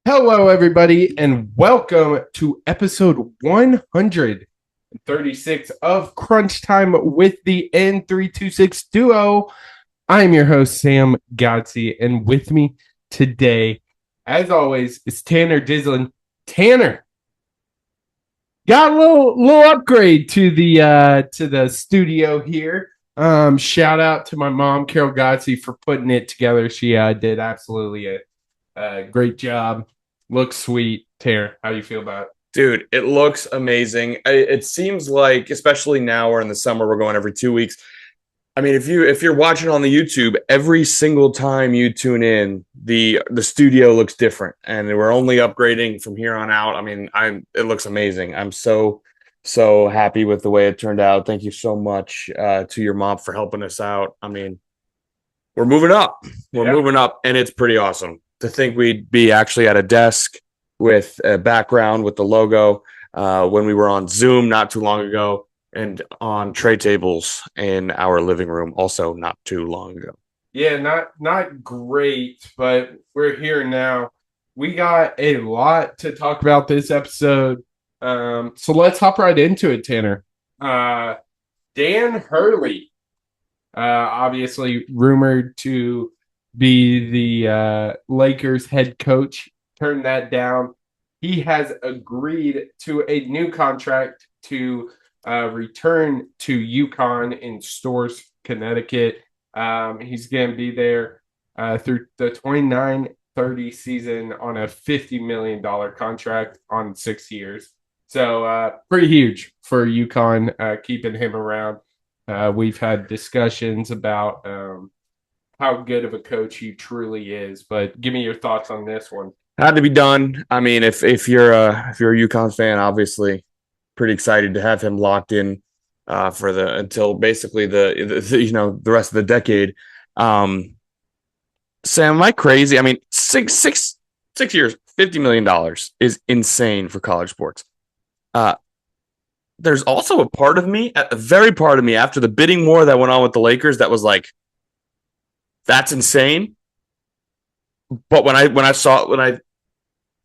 Hello, everybody, and welcome to episode 136 of Crunch Time with the N326 duo. I'm your host, Sam Godsey, and with me today, as always, is Tanner Dyslin. Tanner, got a little upgrade to the studio here. Shout out to my mom, Carol Godsey, for putting it together. She did absolutely a great job. Looks sweet. Tanner, how do you feel about it? Dude, it looks amazing. It seems like, especially now we're in the summer, we're going every 2 weeks. I mean, if you're watching on the YouTube, every single time you tune in, the studio looks different, and we're only upgrading from here on out. I mean, it looks amazing. I'm so happy with the way it turned out. Thank you so much to your mom for helping us out. I mean, we're moving up. We're moving up, and it's pretty awesome to think we'd be actually at a desk with a background with the logo when we were on Zoom not too long ago, and on tray tables in our living room also not too long ago. Yeah, not great, but we're here now. We got a lot to talk about this episode. So let's hop right into it, Tanner. Dan Hurley, obviously rumored to be the Lakers head coach, turned that down. He has agreed to a new contract to return to UConn in Storrs, Connecticut. He's going to be there through the 29-30 season on a $50 million contract on 6 years. So pretty huge for UConn, keeping him around. We've had discussions about how good of a coach he truly is, but give me your thoughts on this one. Had to be done. I mean, if you're a UConn fan, obviously pretty excited to have him locked in for until basically the rest of the decade. Sam, am I crazy? I mean, six years, $50 million is insane for college sports. There's also a part of me, a very part of me, after the bidding war that went on with the Lakers, that was like, that's insane. But when I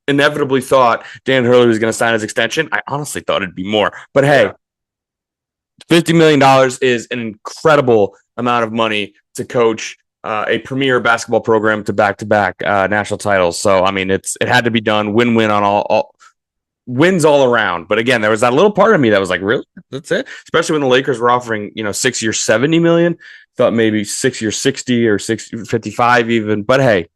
inevitably thought Dan Hurley was going to sign his extension, I honestly thought it'd be more. But hey, $50 million is an incredible amount of money to coach a premier basketball program to back-to-back national titles. So, I mean, it had to be done. Win-win on all wins all around. But again, there was that little part of me that was like, really? That's it? Especially when the Lakers were offering, 6 years, $70 million. Thought maybe 6 years, 60 or 55 even. But hey,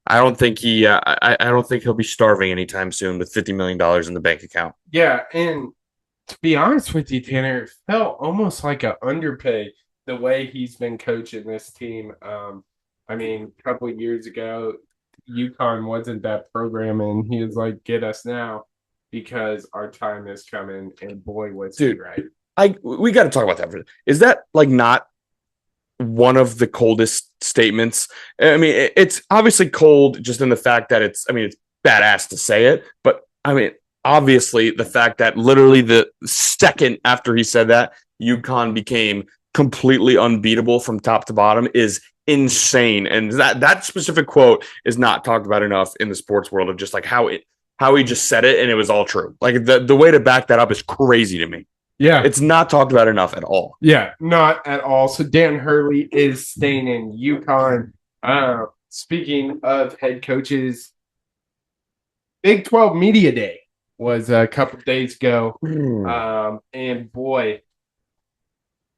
I don't think I don't think he'll be starving anytime soon with $50 million in the bank account. Yeah, and to be honest with you, Tanner, it felt almost like an underpay the way he's been coaching this team. I mean, a couple of years ago, UConn wasn't that program, and he was like, "Get us now," because our time is coming. And boy, was he right! We got to talk about that. Is that like not one of the coldest statements? I mean, it's obviously cold just in the fact that it's badass to say it, but I mean, obviously the fact that literally the second after he said that, UConn became completely unbeatable from top to bottom is insane. And that specific quote is not talked about enough in the sports world, of just like how he just said it and it was all true. Like the way to back that up is crazy to me. Yeah. It's not talked about enough at all. Yeah, not at all. So Dan Hurley is staying in UConn. Speaking of head coaches, Big 12 Media Day was a couple days ago. And boy,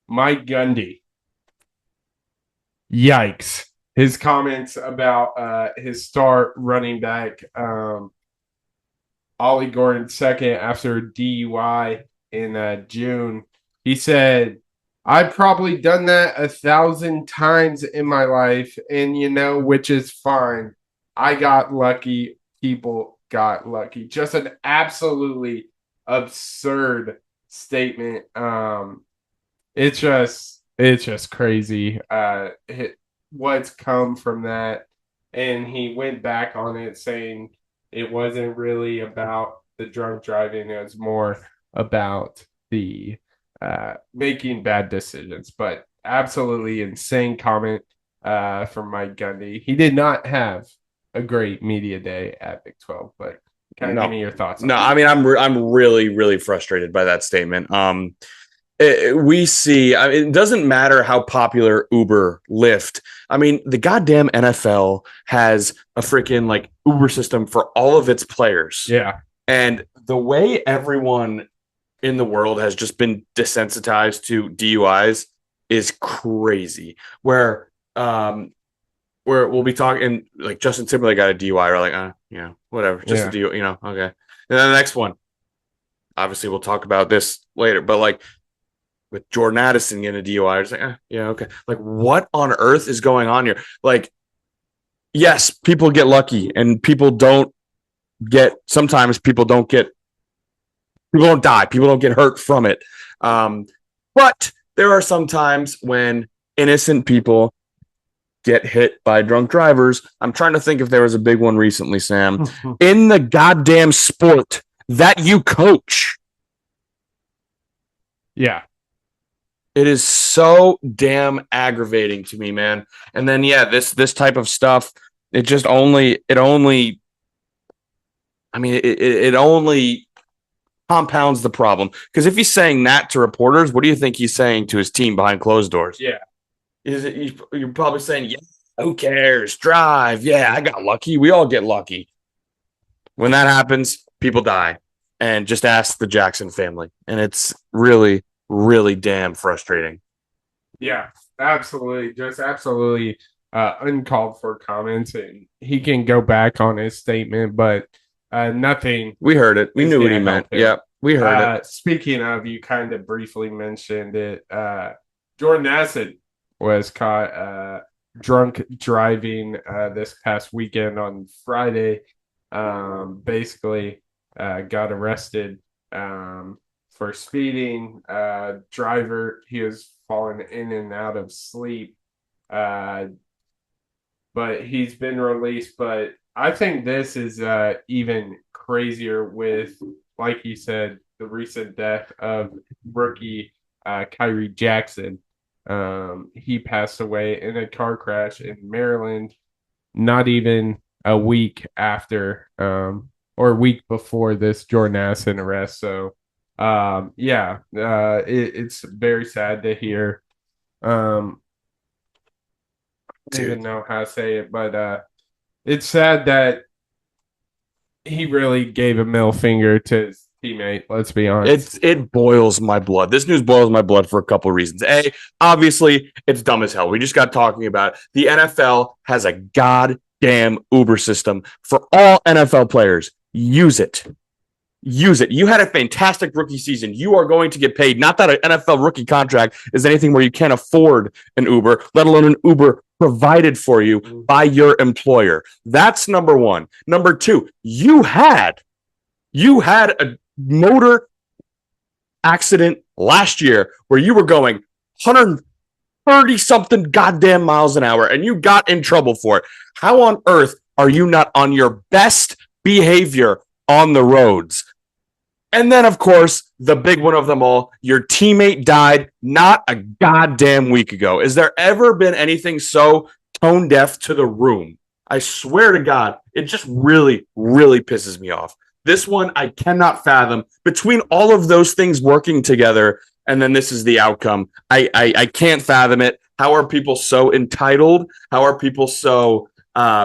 Mike Gundy. Yikes. His comments about his star running back, Ollie Gordon, second after DUI in June. He said, I've probably done that 1,000 times in my life, and which is fine. I got lucky. People got lucky. Just an absolutely absurd statement. It's just crazy what's come from that. And he went back on it saying it wasn't really about the drunk driving. It was more about the making bad decisions. But absolutely insane comment from Mike Gundy. He did not have a great media day at Big 12. But kind of give No, me your thoughts on no. that. I mean, I'm really really frustrated by that statement. We see. I mean, it doesn't matter how popular Uber, Lyft. I mean, the goddamn NFL has a freaking like Uber system for all of its players, Yeah. and the way everyone in the world has just been desensitized to DUIs is crazy. Where we'll be talking like Justin Timberlake got a DUI, or like, whatever, just a Yeah. DUI, okay. And then the next one, obviously, we'll talk about this later, but like with Jordan Addison getting a DUI, it's like, yeah, okay. Like, what on earth is going on here? Like, yes, people get lucky, and sometimes people don't die, people don't get hurt from it. But there are some times when innocent people get hit by drunk drivers. I'm trying to think if there was a big one recently, Sam, in the goddamn sport that you coach. Yeah. It is so damn aggravating to me, man. And then this type of stuff, it only compounds the problem. Because if he's saying that to reporters, what do you think he's saying to his team behind closed doors? Yeah. You're probably saying, yeah, who cares? Drive. Yeah, I got lucky. We all get lucky. When that happens, people die. And just ask the Jackson family. And it's really, really damn frustrating. Yeah, absolutely. Just absolutely uncalled for comments. And he can go back on his statement, but nothing. We heard it. We knew what he meant. Yeah, we heard it. Speaking of, you kind of briefly mentioned it. Jordan Addison was caught drunk driving this past weekend on Friday. Basically, got arrested for speeding. Driver, he was falling in and out of sleep. But he's been released. But I think this is even crazier with, like you said, the recent death of rookie Kyrie Jackson. He passed away in a car crash in Maryland, not even a week after, or a week before this Jordan Addison arrest. So, it's very sad to hear. I don't even know how to say it, but it's sad that he really gave a middle finger to his teammate. Let's be honest. It boils my blood. This news boils my blood for a couple of reasons. A, obviously, it's dumb as hell. We just got talking about it. The NFL has a goddamn Uber system for all NFL players. Use it. Use it. You had a fantastic rookie season. You are going to get paid. Not that an NFL rookie contract is anything where you can't afford an Uber, let alone an Uber provided for you by your employer. That's number one. Number two, you had a motor accident last year where you were going 130 something goddamn miles an hour and you got in trouble for it. How on earth are you not on your best behavior on the roads? And then, of course, the big one of them all, your teammate died not a goddamn week ago. Has there ever been anything so tone deaf to the room? I swear to God, it just really, really pisses me off. This one, I cannot fathom. Between all of those things working together, and then this is the outcome. I can't fathom it. How are people so entitled? How are people so...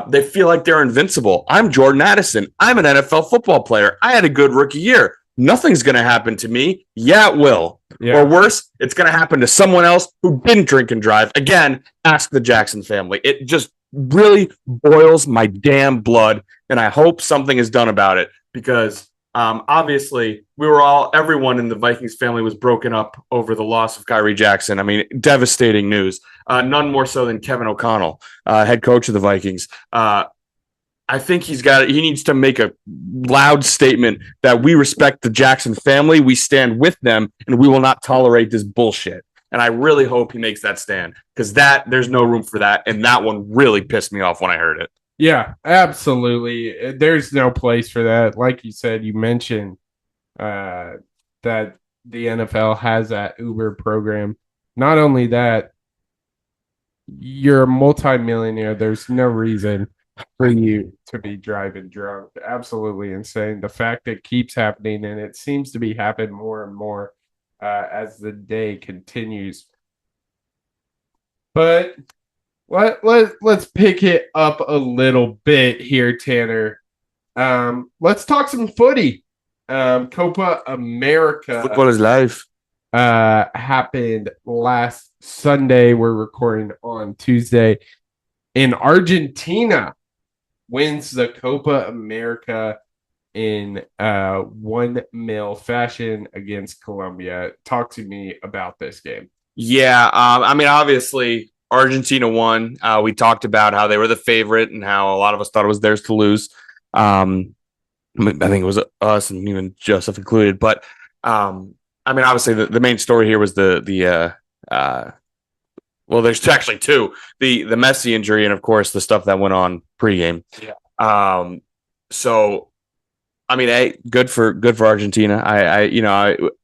they feel like they're invincible. I'm Jordan Addison. I'm an NFL football player. I had a good rookie year. Nothing's going to happen to me. Yeah, it will. Yeah. Or worse, it's going to happen to someone else who didn't drink and drive. Again, ask the Jackson family. It just really boils my damn blood, and I hope something is done about it because obviously everyone in the Vikings family was broken up over the loss of Kyrie Jackson. I mean, devastating news. None more so than Kevin O'Connell, head coach of the Vikings. I think he needs to make a loud statement that we respect the Jackson family, we stand with them, and we will not tolerate this bullshit. And I really hope he makes that stand because there's no room for that. And that one really pissed me off when I heard it. Yeah, absolutely. There's no place for that. Like you said, you mentioned that the NFL has that Uber program. Not only that, you're a multimillionaire. There's no reason for you to be driving drunk. Absolutely insane. The fact it keeps happening and it seems to be happening more and more as the day continues. But let's pick it up a little bit here, Tanner. Let's talk some footy. Copa America Football is life. happened last Sunday. We're recording on Tuesday. And Argentina wins the Copa America in 1-0 fashion against Colombia. Talk to me about this game. Yeah, I mean, obviously, Argentina won. We talked about how they were the favorite and how a lot of us thought it was theirs to lose. I think it was us and even Joseph included. But I mean, obviously, the main story here was well, there's actually two: the Messi injury and, of course, the stuff that went on pregame. Yeah. So, I mean, good for Argentina.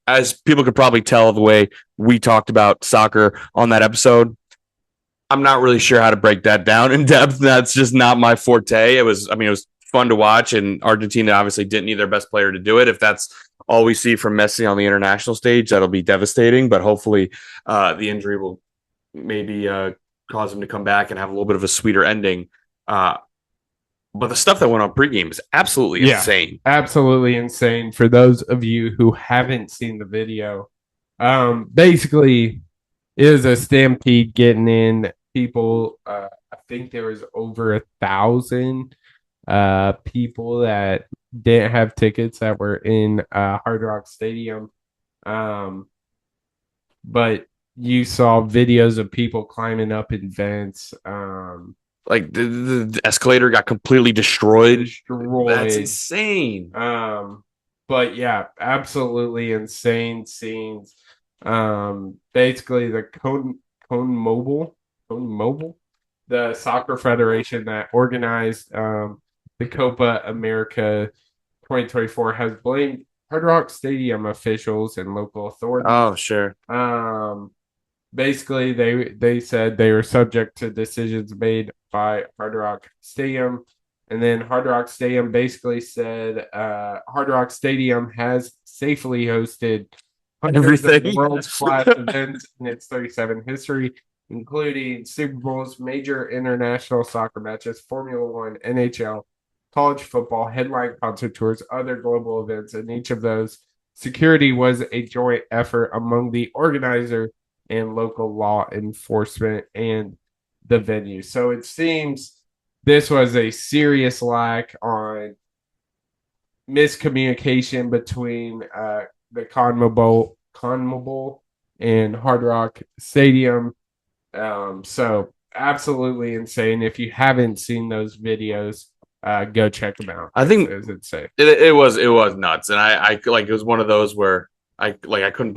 As people could probably tell the way we talked about soccer on that episode, I'm not really sure how to break that down in depth. That's just not my forte. It was fun to watch, and Argentina obviously didn't need their best player to do it. If that's all we see from Messi on the international stage, that'll be devastating. But hopefully, the injury will maybe cause him to come back and have a little bit of a sweeter ending. But the stuff that went on pregame is absolutely insane. Absolutely insane. For those of you who haven't seen the video, basically, it was a stampede getting in. People, I think there was over 1,000 people that didn't have tickets that were in Hard Rock Stadium. But you saw videos of people climbing up in vents. Like the escalator got completely destroyed. That's insane. But yeah, absolutely insane scenes. Basically the Cone Mobile, the soccer federation that organized the Copa America 2024 has blamed Hard Rock Stadium officials and local authorities. Oh, sure. Basically, they said they were subject to decisions made by Hard Rock Stadium. And then Hard Rock Stadium basically said Hard Rock Stadium has safely hosted hundreds of world-class events in its 37 history, including Super Bowls, major international soccer matches, Formula One, NHL, college football, headline concert tours, other global events. And each of those, security was a joint effort among the organizer and local law enforcement and the venue. So it seems this was a serious lack on miscommunication between the CONMEBOL and Hard Rock Stadium. So absolutely insane. If you haven't seen those videos, go check them out. I think it was nuts, and I like it was one of those where I couldn't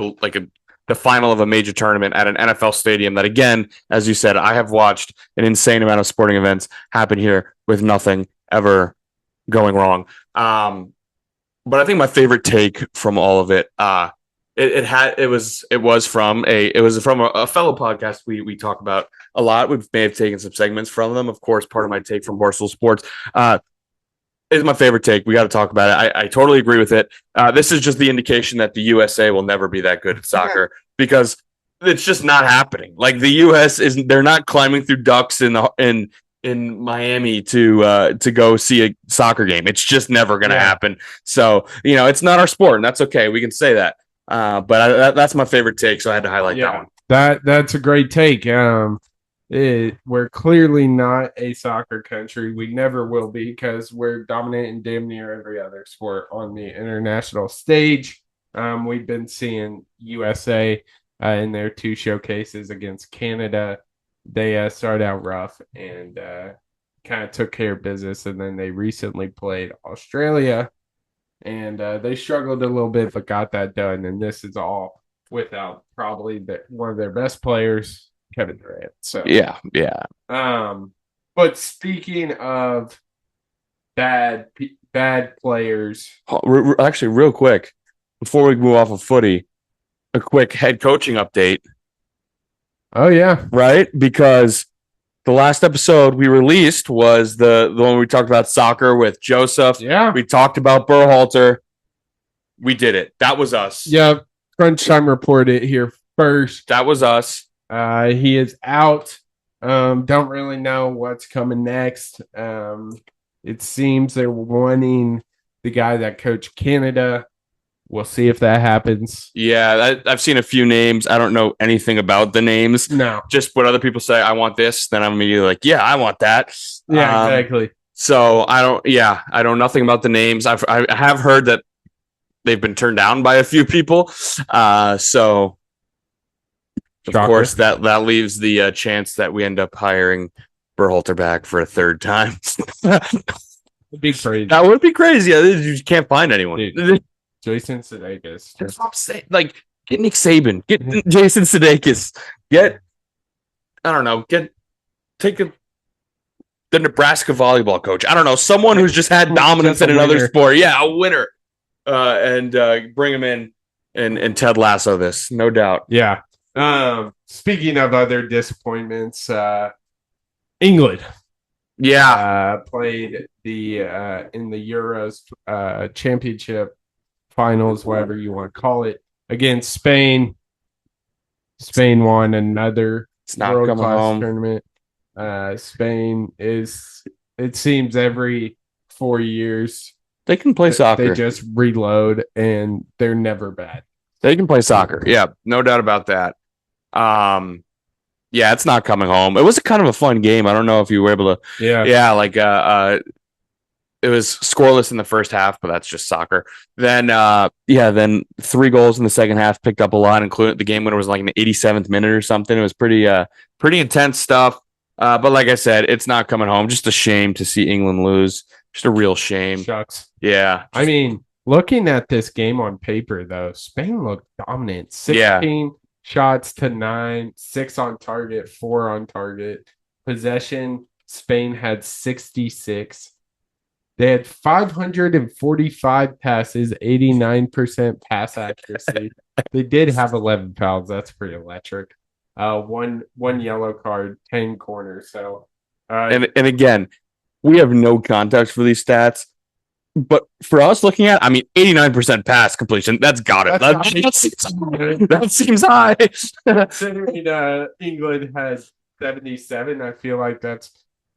the final of a major tournament at an NFL stadium that, again, as you said, I have watched an insane amount of sporting events happen here with nothing ever going wrong. But I think my favorite take from all of it, it was from a fellow podcast we talk about a lot. We may have taken some segments from them. Of course, part of my take from Barstool Sports is my favorite take. We got to talk about it. I totally agree with it. This is just the indication that the USA will never be that good at soccer because it's just not happening. Like the US they're not climbing through ducks in Miami to go see a soccer game. It's just never going to happen. So, it's not our sport, and that's okay. We can say that. But that's my favorite take, so I had to highlight that one. That's a great take. We're clearly not a soccer country. We never will be because we're dominant in damn near every other sport on the international stage. We've been seeing USA in their 2 showcases against Canada. They started out rough and kind of took care of business, and then they recently played Australia, and they struggled a little bit but got that done. And this is all without probably one of their best players, Kevin Durant. So yeah. But speaking of bad players, actually, real quick before we move off of footy, a quick head coaching update. Oh yeah, right, because the last episode we released was the one where we talked about soccer with Joseph. Yeah. We talked about Berhalter. We did it. That was us. Yeah. Crunch Time reported here first. That was us. He is out. Don't really know what's coming next. It seems they're wanting the guy that coached Canada. We'll see if that happens. Yeah, I've seen a few names. I don't know anything about the names. No. Just what other people say, I want this. Then I'm immediately like, yeah, I want that. Yeah, exactly. So I know nothing about the names. I have heard that they've been turned down by a few people. So of course that leaves the chance that we end up hiring Berhalter back for a third time. It'd be crazy. That would be crazy. You can't find anyone. Dude. Jason Sudeikis. That's what I'm saying. Like, get Nick Saban, get Jason Sudeikis, take the Nebraska volleyball coach. I don't know, someone who's just had dominance in another sport. Yeah, a winner. And bring him in and Ted Lasso this, no doubt. Yeah. Speaking of other disappointments, England. Yeah. Played the in the Euros championship finals, whatever you want to call it, against Spain. Spain won another world-class tournament. Spain is, it seems, every 4 years they can play soccer. They just reload, and they're never bad. They can play soccer. Yeah, no doubt about that. Yeah, it's not coming home. It was kind of a fun game. I don't know if you were able to. Yeah, like it was scoreless in the first half, but that's just soccer. Then, then 3 goals in the second half, picked up a lot, including the game winner was like in the 87th minute or something. It was pretty intense stuff. But like I said, it's not coming home. Just a shame to see England lose. Just a real shame. Shucks. Yeah. I mean, looking at this game on paper, though, Spain looked dominant. 16 shots to 9, 6 on target, 4 on target. Possession, Spain had 66. They had 545 passes, 89% pass accuracy. They did have 11 fouls. That's pretty electric. One yellow card, 10 corners. So, and again, we have no context for these stats. But for us looking at, 89% pass completion. That's got it. That seems high. Considering England has 77, I feel like that's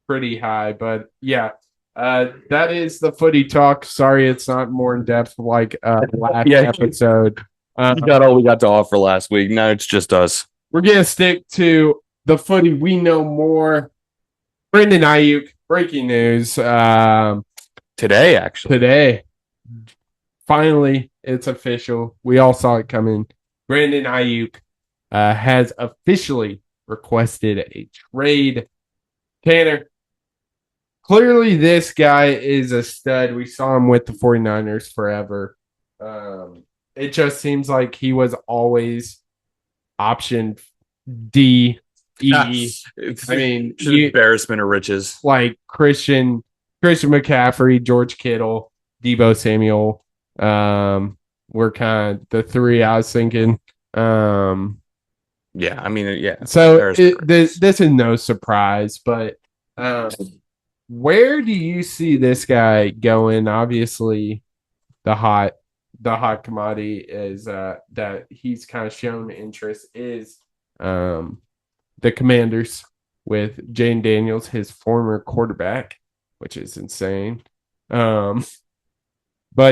pretty high. But yeah. That is the footy talk. Sorry, it's not more in depth like last episode. You got all we got to offer last week. Now it's just us. We're gonna stick to the footy we know more. Brandon Aiyuk, breaking news. Today, actually. Today. Finally, it's official. We all saw it coming. Brandon Aiyuk has officially requested a trade. Tanner. Clearly, this guy is a stud. We saw him with the 49ers forever. It just seems like he was always option D, E. It's embarrassment of riches. Like Christian McCaffrey, George Kittle, Deebo Samuel. Were kind of the 3 I was thinking. So this is no surprise, but where do you see this guy going? Obviously, the hot commodity is that he's kind of shown interest is the Commanders with Jane Daniels, his former quarterback, which is insane. But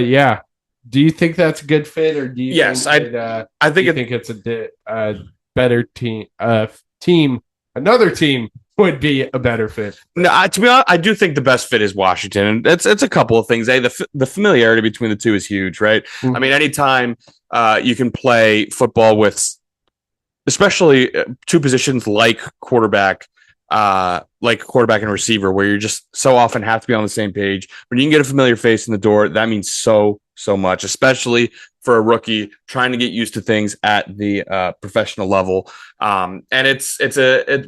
yeah, do you think that's a good fit, or do you? Yes, think it's a better team. Another team would be a better fit. No, to be honest, I do think the best fit is Washington, and it's a couple of things. The familiarity between the two is huge, right? Mm-hmm. Anytime you can play football with, especially two positions like quarterback and receiver, where you just so often have to be on the same page. When you can get a familiar face in the door, that means so much, especially for a rookie trying to get used to things at the professional level. And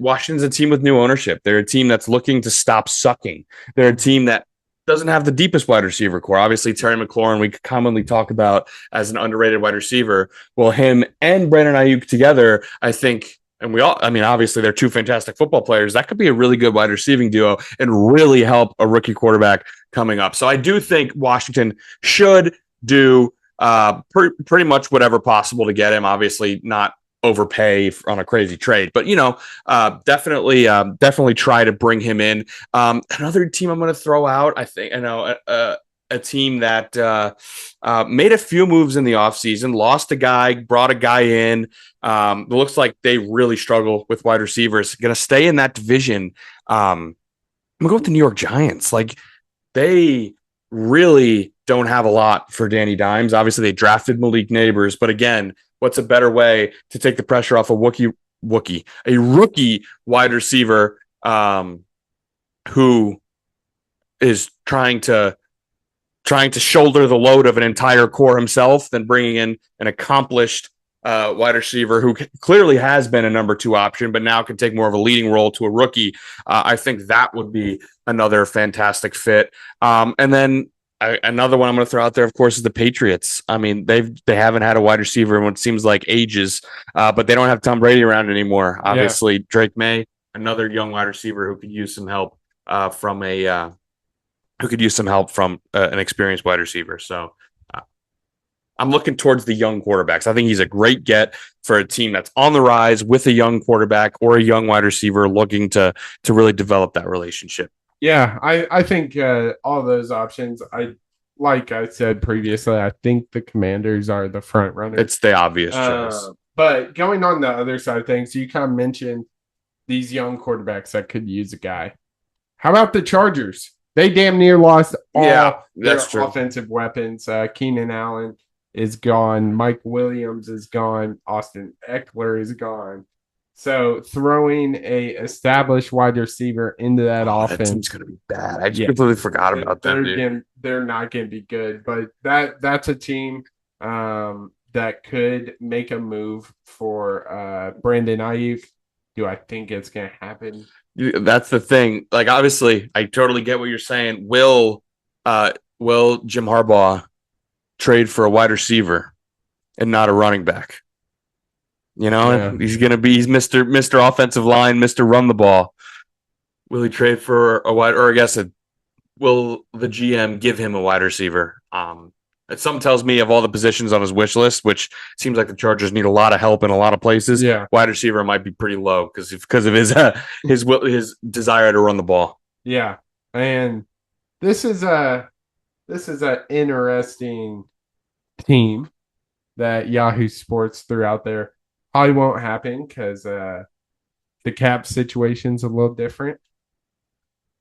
Washington's a team with new ownership. They're a team that's looking to stop sucking. They're a team that doesn't have the deepest wide receiver core. Obviously, Terry McLaurin, we commonly talk about as an underrated wide receiver. Well, him and Brandon Aiyuk together, I think, and obviously they're two fantastic football players. That could be a really good wide receiving duo and really help a rookie quarterback coming up. So I do think Washington should do pretty much whatever possible to get him. Obviously not overpay on a crazy trade, but definitely try to bring him in. Another team I'm going to throw out, I think, a team that made a few moves in the offseason, lost a guy, brought a guy in. It looks like they really struggle with wide receivers. Going to stay in that division. I'm going to go with the New York Giants. Like, they really don't have a lot for Danny Dimes. Obviously, they drafted Malik Neighbors, but again, what's a better way to take the pressure off a rookie wide receiver who is trying to shoulder the load of an entire core himself than bringing in an accomplished wide receiver who clearly has been a number 2 option, but now can take more of a leading role to a rookie. I think that would be another fantastic fit. And then another one I'm going to throw out there, of course, is the Patriots. I mean, they haven't had a wide receiver in what seems like ages, but they don't have Tom Brady around anymore. Obviously, Drake May, another young wide receiver who could use some help from an experienced wide receiver. So I'm looking towards the young quarterbacks. I think he's a great get for a team that's on the rise with a young quarterback or a young wide receiver looking to really develop that relationship. Yeah, I think all those options. Like I said previously, I think the Commanders are the front runner. It's the obvious choice. But going on the other side of things, you kind of mentioned these young quarterbacks that could use a guy. How about the Chargers? They damn near lost all their offensive weapons. Keenan Allen is gone. Mike Williams is gone. Austin Eckler is gone. So throwing a established wide receiver into that offense, that team's going to be bad. I just completely forgot about them. They're not going to be good, but that's a team that could make a move for Brandon Aiyuk. Do I think it's going to happen? That's the thing. Like, obviously, I totally get what you're saying. Will Jim Harbaugh trade for a wide receiver and not a running back? He's Mr. Offensive Line, Mr. Run the Ball. Will he trade for a wide, or I guess will the GM give him a wide receiver? Something tells me of all the positions on his wish list, which seems like the Chargers need a lot of help in a lot of places. Yeah. Wide receiver might be pretty low because of his desire to run the ball. Yeah, and this is an interesting team that Yahoo Sports threw out there. Probably won't happen because the cap situation's a little different.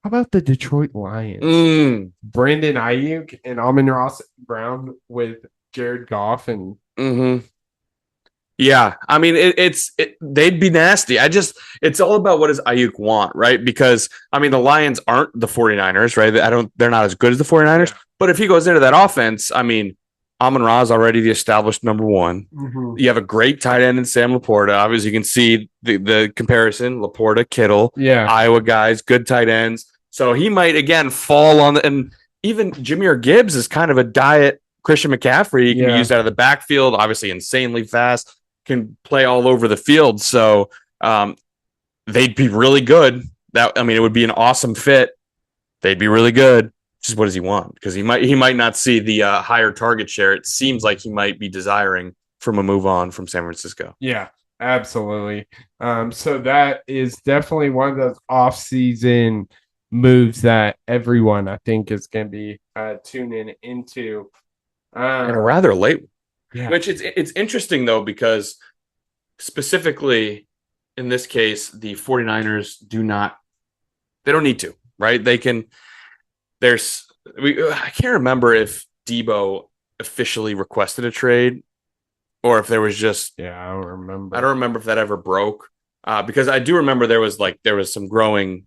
How about the Detroit Lions? Brandon Aiyuk and Amon-Ra Brown with Jared Goff and yeah, I mean they'd be nasty. It's all about what does Aiyuk want, right? Because I mean the Lions aren't the 49ers, right? They're not as good as the 49ers, but if he goes into that offense, I mean Amon-Ra is already the established number 1. Mm-hmm. You have a great tight end in Sam Laporta. Obviously, you can see the comparison: Laporta, Kittle, Iowa guys, good tight ends. So he might again fall on and even Jahmyr Gibbs is kind of a diet Christian McCaffrey. You can use out of the backfield. Obviously, insanely fast, can play all over the field. So they'd be really good. It would be an awesome fit. They'd be really good. Just what does he want? Because he might not see the higher target share. It seems like he might be desiring from a move on from San Francisco. Yeah, absolutely. So that is definitely one of those off-season moves that everyone I think is going to be tuning into. And a rather late one. Which it's interesting though, because specifically in this case, the 49ers they don't need to, right? They can. I can't remember if Debo officially requested a trade or if there was just. I don't remember. I don't remember if that ever broke because I do remember there was some growing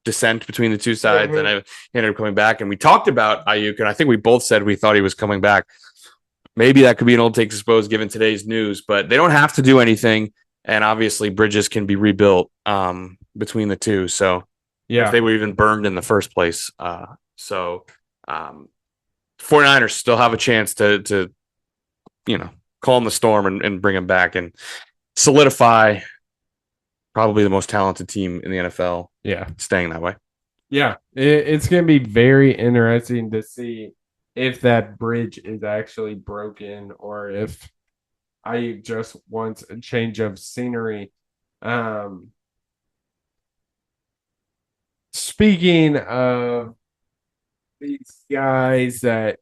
dissent between the two sides, and I ended up coming back. And we talked about Aiyuk, and I think we both said we thought he was coming back. Maybe that could be an old take to suppose given today's news, but they don't have to do anything, and obviously bridges can be rebuilt between the two. So if they were even burned in the first place. 49ers still have a chance to calm the storm and bring him back and solidify probably the most talented team in the NFL, Yeah. staying that way. Yeah. It's going to be very interesting to see if that bridge is actually broken or if I just want a change of scenery. Speaking of these guys that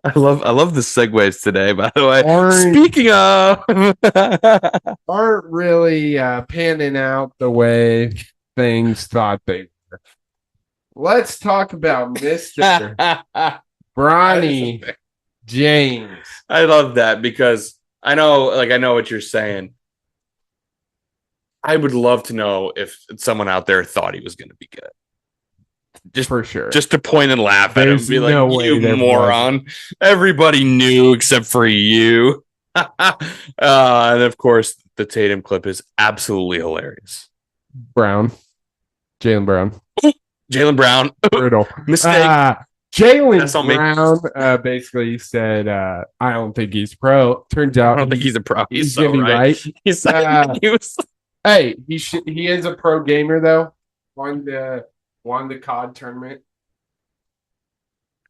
I love the segues today, by the way. Aren't- Speaking of aren't really panning out the way things thought they were. Let's talk about Mr. Bronny James. I love that because I know what you're saying. I would love to know if someone out there thought he was going to be good. Just For sure. Just to point and laugh at him and be no like, way you there moron. Everybody knew except for you. And of course, the Tatum clip is absolutely hilarious. Brown. Jalen Brown. Jalen Brown. Brutal. Mistake. Jalen Brown basically said, I don't think he's pro. Turns out I don't think he's a pro. He's gonna so be right. He's Hey, he is a pro gamer though. Won the COD tournament.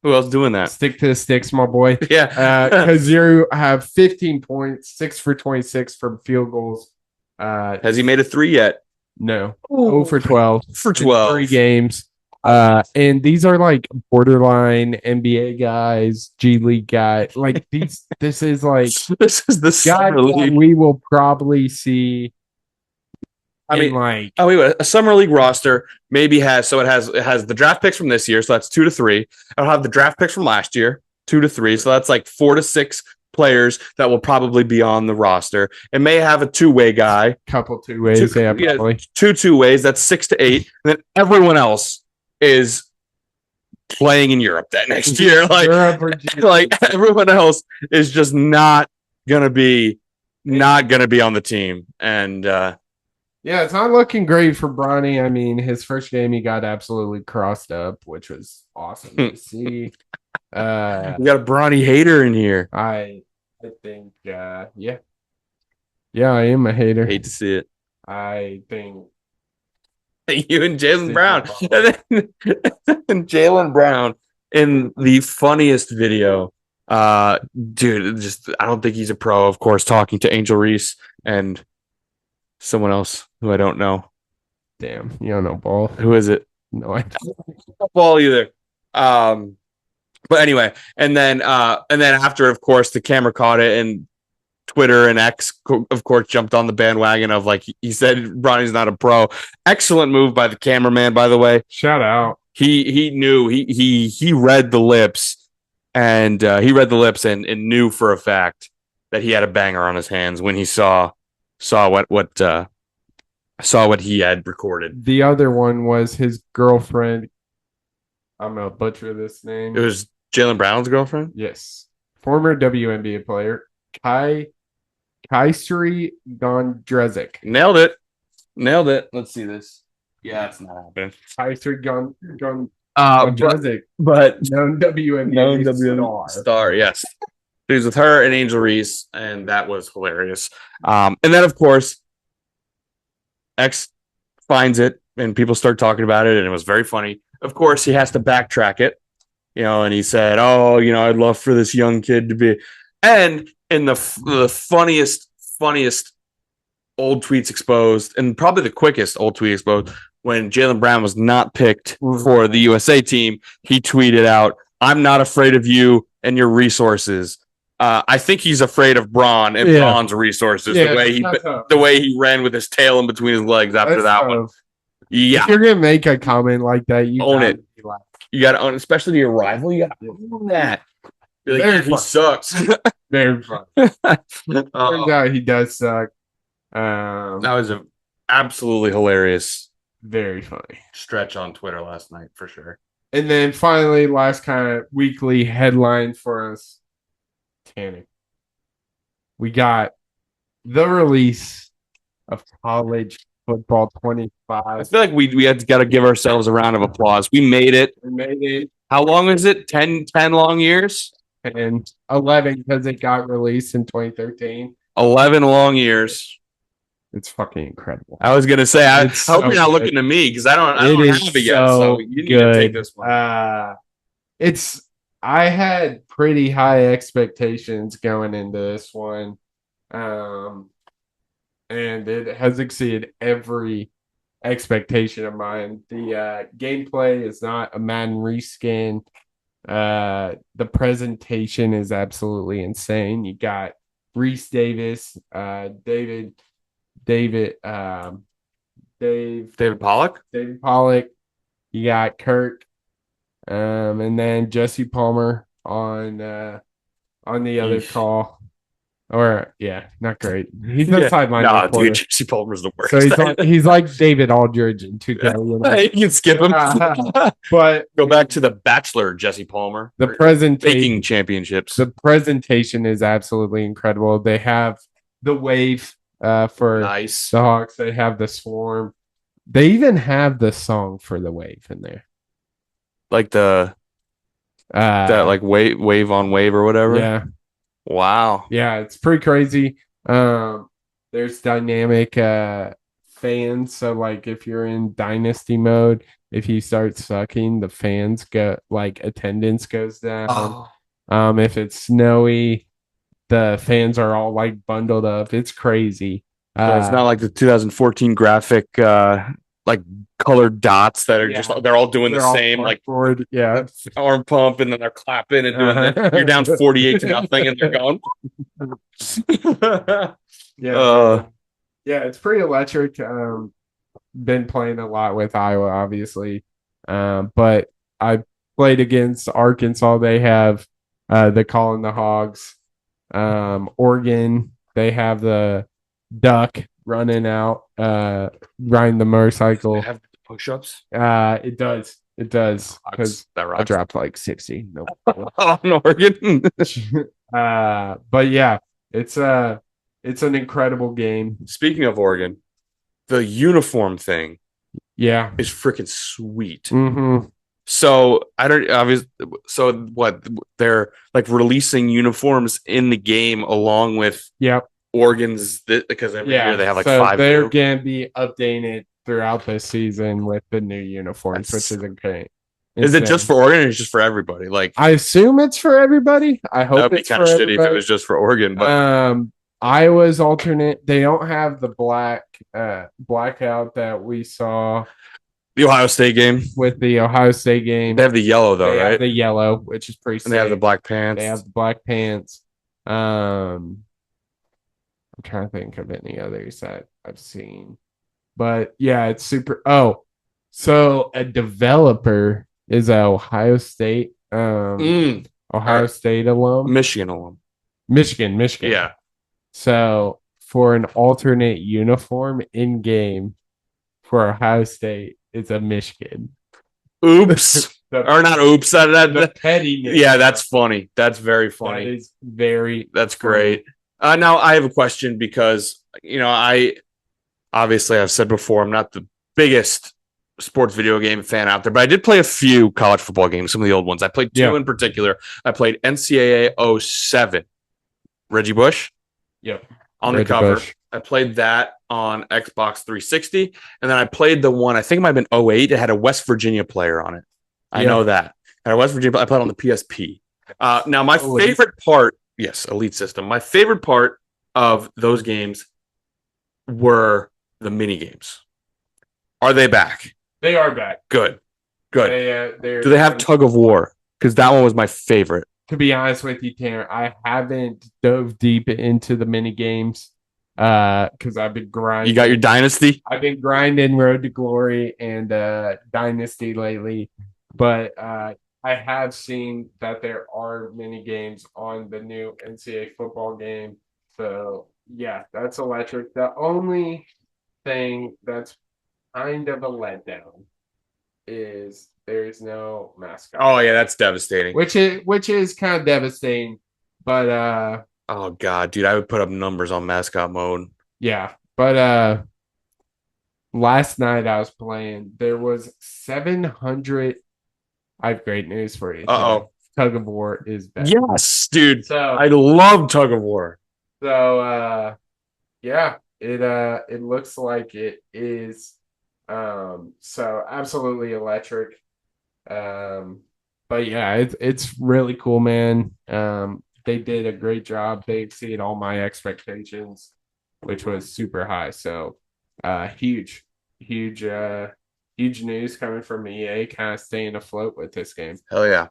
Who else doing that? Stick to the sticks, my boy. Yeah. Because you have 15 points, 6 for 26 from field goals. Has he made a 3 yet? No. 0 for 12. For 12. 3 games. And these are like borderline NBA guys, G League guys. Like this is like this is the summer league. We will probably see. A summer league roster maybe has it has the draft picks from this year, so that's 2 to 3. I'll have the draft picks from last year, 2 to 3, so that's like 4 to 6 players that will probably be on the roster. It may have a 2-way guy, couple 2 ways, probably 2 ways. That's 6 to 8, and then everyone else is playing in Europe that next year. Like everyone else is just not gonna be on the team, and. Yeah, it's not looking great for Bronny. I mean, his first game he got absolutely crossed up, which was awesome to see. We got a Bronny hater in here. I think, yeah, I am a hater. Hate to see it. I think you and Jalen Brown, and Jalen Brown in the funniest video. Dude, just I don't think he's a pro. Of course, talking to Angel Reese and someone else who I don't know. Damn, you don't know ball. Who is it? No, I don't. Ball either. But anyway, and then after, of course, the camera caught it, and Twitter and X, of course, jumped on the bandwagon of like he said, Bronny's not a pro. Excellent move by the cameraman, by the way. Shout out. He knew he read the lips, and knew for a fact that he had a banger on his hands when he saw what he had recorded. The other one was his girlfriend. I'm gonna butcher this name. It was Jalen Brown's girlfriend? Yes. Former WNBA player, Kayseri Gondrezic. Nailed it. Let's see this. Yeah, it's not happening. Kayseri Gondrezic. But known WNBA star, yes. He was with her and Angel Reese, and that was hilarious. And then, of course, X finds it, and people start talking about it, and it was very funny. Of course, he has to backtrack it, and he said, "Oh, I'd love for this young kid to be." And in the funniest old tweets exposed, and probably the quickest old tweet exposed, when Jalen Brown was not picked for the USA team, he tweeted out, "I'm not afraid of you and your resources." I think he's afraid of Braun and Braun's resources. Yeah, the way he ran with his tail in between his legs after that one. Yeah, if you're gonna make a comment like that, you own it. You got to own, especially to your rival. You got to own that. Be like, he sucks. Very fun. Turns out he does suck. That was an absolutely hilarious, very funny stretch on Twitter last night for sure. And then finally, last kind of weekly headline for us. Tanner. We got the release of college football 25. I feel like we had got to give ourselves a round of applause. We made it. How long is it? 10 long years? And 11 because it got released in 2013. 11 long years. It's fucking incredible. I was gonna say, I It's hope so you're not good. looking to me because I don't It is have it yet. So so you need to take good. this one. It's I had pretty high expectations going into this one. Um, and it has exceeded every expectation of mine. The gameplay is not a Madden reskin. The presentation is absolutely insane. You got Reese Davis, David, David Pollock. David Pollock. You got Kirk, and then Jesse Palmer on the other Yeesh. call. Or yeah, not great. He's the Yeah. sideline Nah, reporter. dude, Jesse Palmer's the worst. So he's like David Aldridge in 2K. You can skip him. But Go back to the Bachelor, Jesse Palmer. the Baking presentation championships. the presentation is absolutely incredible. They have the wave for Nice. the Hawks. They have the swarm. They even have the song for the wave in there. Like that like wave on wave or whatever. Yeah. Wow. Yeah, it's pretty crazy. There's dynamic fans. So like if you're in dynasty mode, if you start sucking, the fans go like attendance goes down. If it's snowy, the fans are all like bundled up. It's crazy. So it's not like the 2014 graphic like colored dots that are just they're all doing the same like forward. Yeah. arm pump and then they're clapping and doing that. You're down 48-0 and they're going. Yeah. Yeah, it's pretty electric. Been playing a lot with Iowa, obviously. But I played against Arkansas. They have the Calling the Hogs. Oregon, they have the duck running out, riding the motorcycle. They have push-ups. It does. It does. Because I dropped like 60. No. On Oregon. But yeah, it's an incredible game. Speaking of Oregon, the uniform thing, yeah, is freaking sweet. Mm-hmm. So I don't obviously. So what they're like releasing uniforms in the game along with Oregon's because every year they have like so 5. They're gonna be updated throughout the season with the new uniforms, which is great. Is it just for Oregon or is it just for everybody? Like I assume it's for everybody. I hope it's kind of shitty if it was just for Oregon. But Iowa's alternate. They don't have the blackout that we saw. The Ohio State game. With the Ohio State game. They have the yellow though, right? The yellow, which is pretty sick. And they have the black pants. They have the black pants. I'm trying to think of any others that I've seen. But yeah, it's super. Oh, so a developer is an Ohio State State alum. Michigan alum. Michigan. Yeah. So for an alternate uniform in game for Ohio State, it's a Michigan. Oops. Or not oops. The pettiness. Yeah, that's funny. That's very funny. That's great. Now I have a question because I've said before I'm not the biggest sports video game fan out there, but I did play a few college football games, some of the old ones. I played 2 in particular. I played NCAA 07. Reggie Bush. Yep. On the cover. I played that on Xbox 360. And then I played the one, I think it might have been 08. It had a West Virginia player on it. I know that. And a West Virginia, I played on the PSP. Now, my favorite part, Elite System. My favorite part of those games were the mini games. Are they back? They are back. Good. Do they have Tug of War? Because that one was my favorite. To be honest with you, Tanner, I haven't dove deep into the mini games because I've been grinding. You got your Dynasty? I've been grinding Road to Glory and Dynasty lately, but I have seen that there are mini games on the new NCAA football game. So yeah, that's electric. The only thing that's kind of a letdown is there's no mascot. Oh yeah, that's devastating. Which is kind of devastating, but oh god, dude, I would put up numbers on mascot mode. Yeah, but last night I was playing. There was 700. I have great news for you. Tug of War is back. Yes, dude. So I love Tug of War. So yeah, It looks like it is. So absolutely electric. But yeah, it's really cool, man. They did a great job. They exceeded all my expectations, which was super high. So, huge, huge, huge news coming from EA, kind of staying afloat with this game. Hell yeah.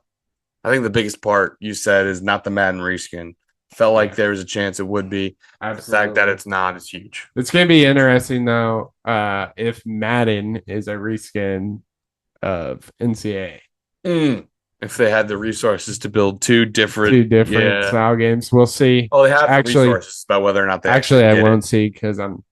I think the biggest part you said is not the Madden reskin. Felt like there was a chance it would be. Absolutely. The fact that it's not is huge. It's gonna be interesting though, if Madden is a reskin of NCAA. If they had the resources to build two different style games, we'll see. Oh, they have actually the resources about whether or not they I won't see because I'm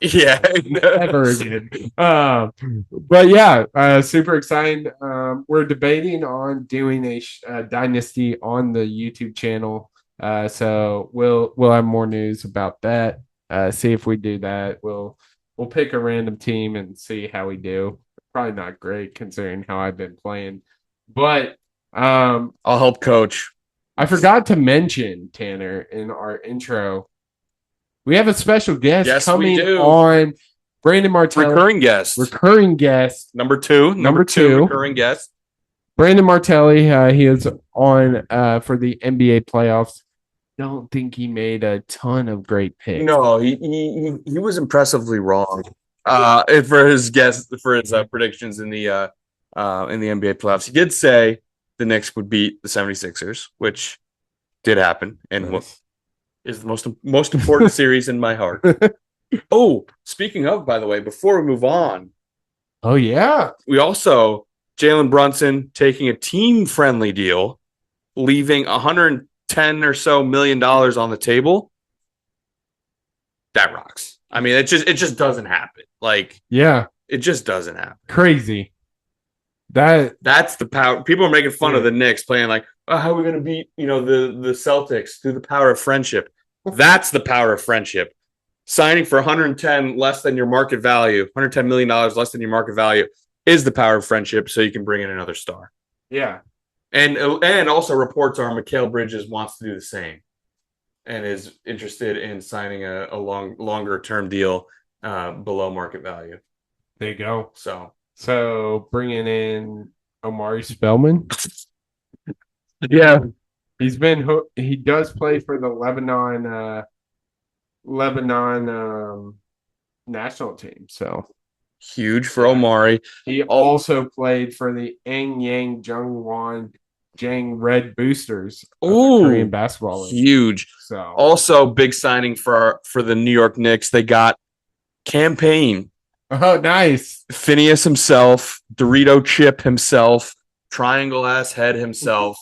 never again. But yeah, super excited. We're debating on doing a dynasty on the YouTube channel. So we'll have more news about that. See if we do that. We'll pick a random team and see how we do. Probably not great considering how I've been playing, but I'll help coach. I forgot to mention, Tanner, in our intro, we have a special guest coming on. Brandon Martelli, recurring guest, number two, recurring guest. Brandon Martelli, he is on for the NBA playoffs. Don't think he made a ton of great picks. No, he was impressively wrong. For his predictions in the NBA playoffs, he did say the Knicks would beat the 76ers, which did happen, and what is the most important series in my heart. Oh, speaking of, by the way, before we move on, oh yeah, we also Jalen Brunson taking a team-friendly deal, leaving $110 or so million on the table. That rocks. I mean, it just doesn't happen. Like, yeah, it just doesn't happen. Crazy. That's the power. People are making fun of the Knicks playing like, oh, how are we going to beat the Celtics through the power of friendship? That's the power of friendship. Signing for 110 less than your market value, $110 million less than your market value is the power of friendship. So you can bring in another star. Yeah, and also reports are Mikal Bridges wants to do the same, and is interested in signing a longer term deal below market value. There you go. So bringing in Omari Spellman. Yeah, he does play for the Lebanon national team. So huge for Omari. He also played for the Anyang Jungwon Jang Red Boosters of the Korean basketball league. Huge. So also big signing for the New York Knicks. They got Campaign. Oh, nice. Phineas himself, Dorito Chip himself, Triangle Ass Head himself.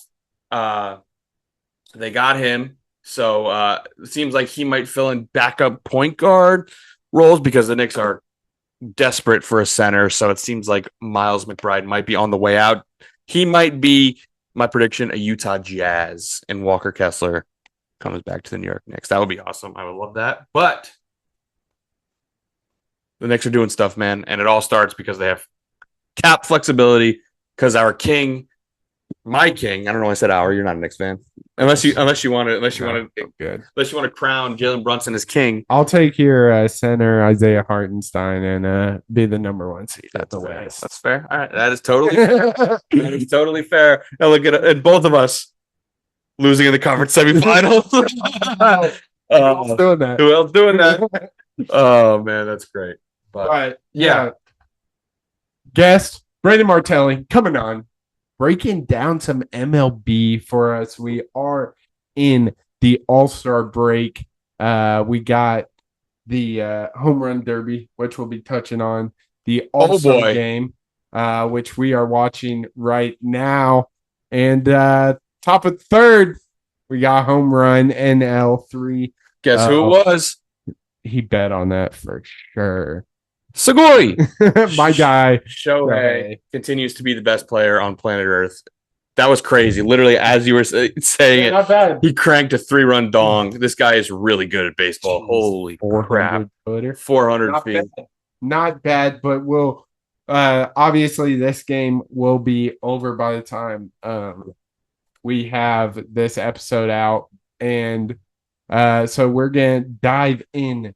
They got him. So it seems like he might fill in backup point guard roles because the Knicks are desperate for a center. So it seems like Miles McBride might be on the way out. He might be, my prediction, a Utah Jazz, and Walker Kessler comes back to the New York Knicks. That would be awesome. I would love that. But the Knicks are doing stuff, man, and it all starts because they have cap flexibility. Because our king, my king, I don't know why I said our. You're not a Knicks fan, unless you want to crown Jalen Brunson as king. I'll take your center Isaiah Hartenstein and be the number one seed at the West. That's fair. All right, that is totally fair. And look at both of us losing in the conference semifinals. Who else doing that? Who else doing that? Oh man, that's great. But yeah. Guest Brandon Martelli coming on, breaking down some MLB for us. We are in the All-Star break. We got the home run derby, which we'll be touching on, the All-Star game, which we are watching right now. And top of third, we got home run NL3. Guess who it was? He bet on that for sure. Sugoi, my guy. Shohei continues to be the best player on planet Earth. That was crazy. Literally, as you were saying it, he cranked a 3-run dong. This guy is really good at baseball. Jeez, holy crap. 400 feet. Not bad, but we'll obviously this game will be over by the time we have this episode out. And so we're going to dive in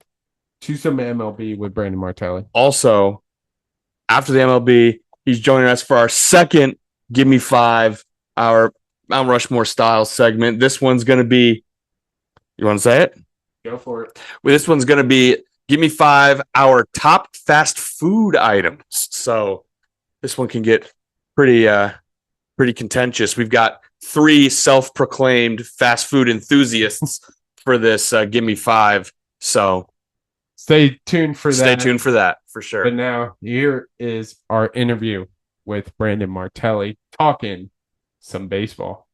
to some MLB with Brandon Martelli. Also, after the MLB, he's joining us for our second Give Me Five, our Mount Rushmore style segment. This one's going to be, you want to say it? Go for it. Well, this one's going to be Give Me Five, our top fast food items. So this one can get pretty contentious. We've got 3 self-proclaimed fast food enthusiasts for this Give Me Five. So stay tuned for that. Stay tuned for that, for sure. But now, here is our interview with Brandon Martelli talking some baseball.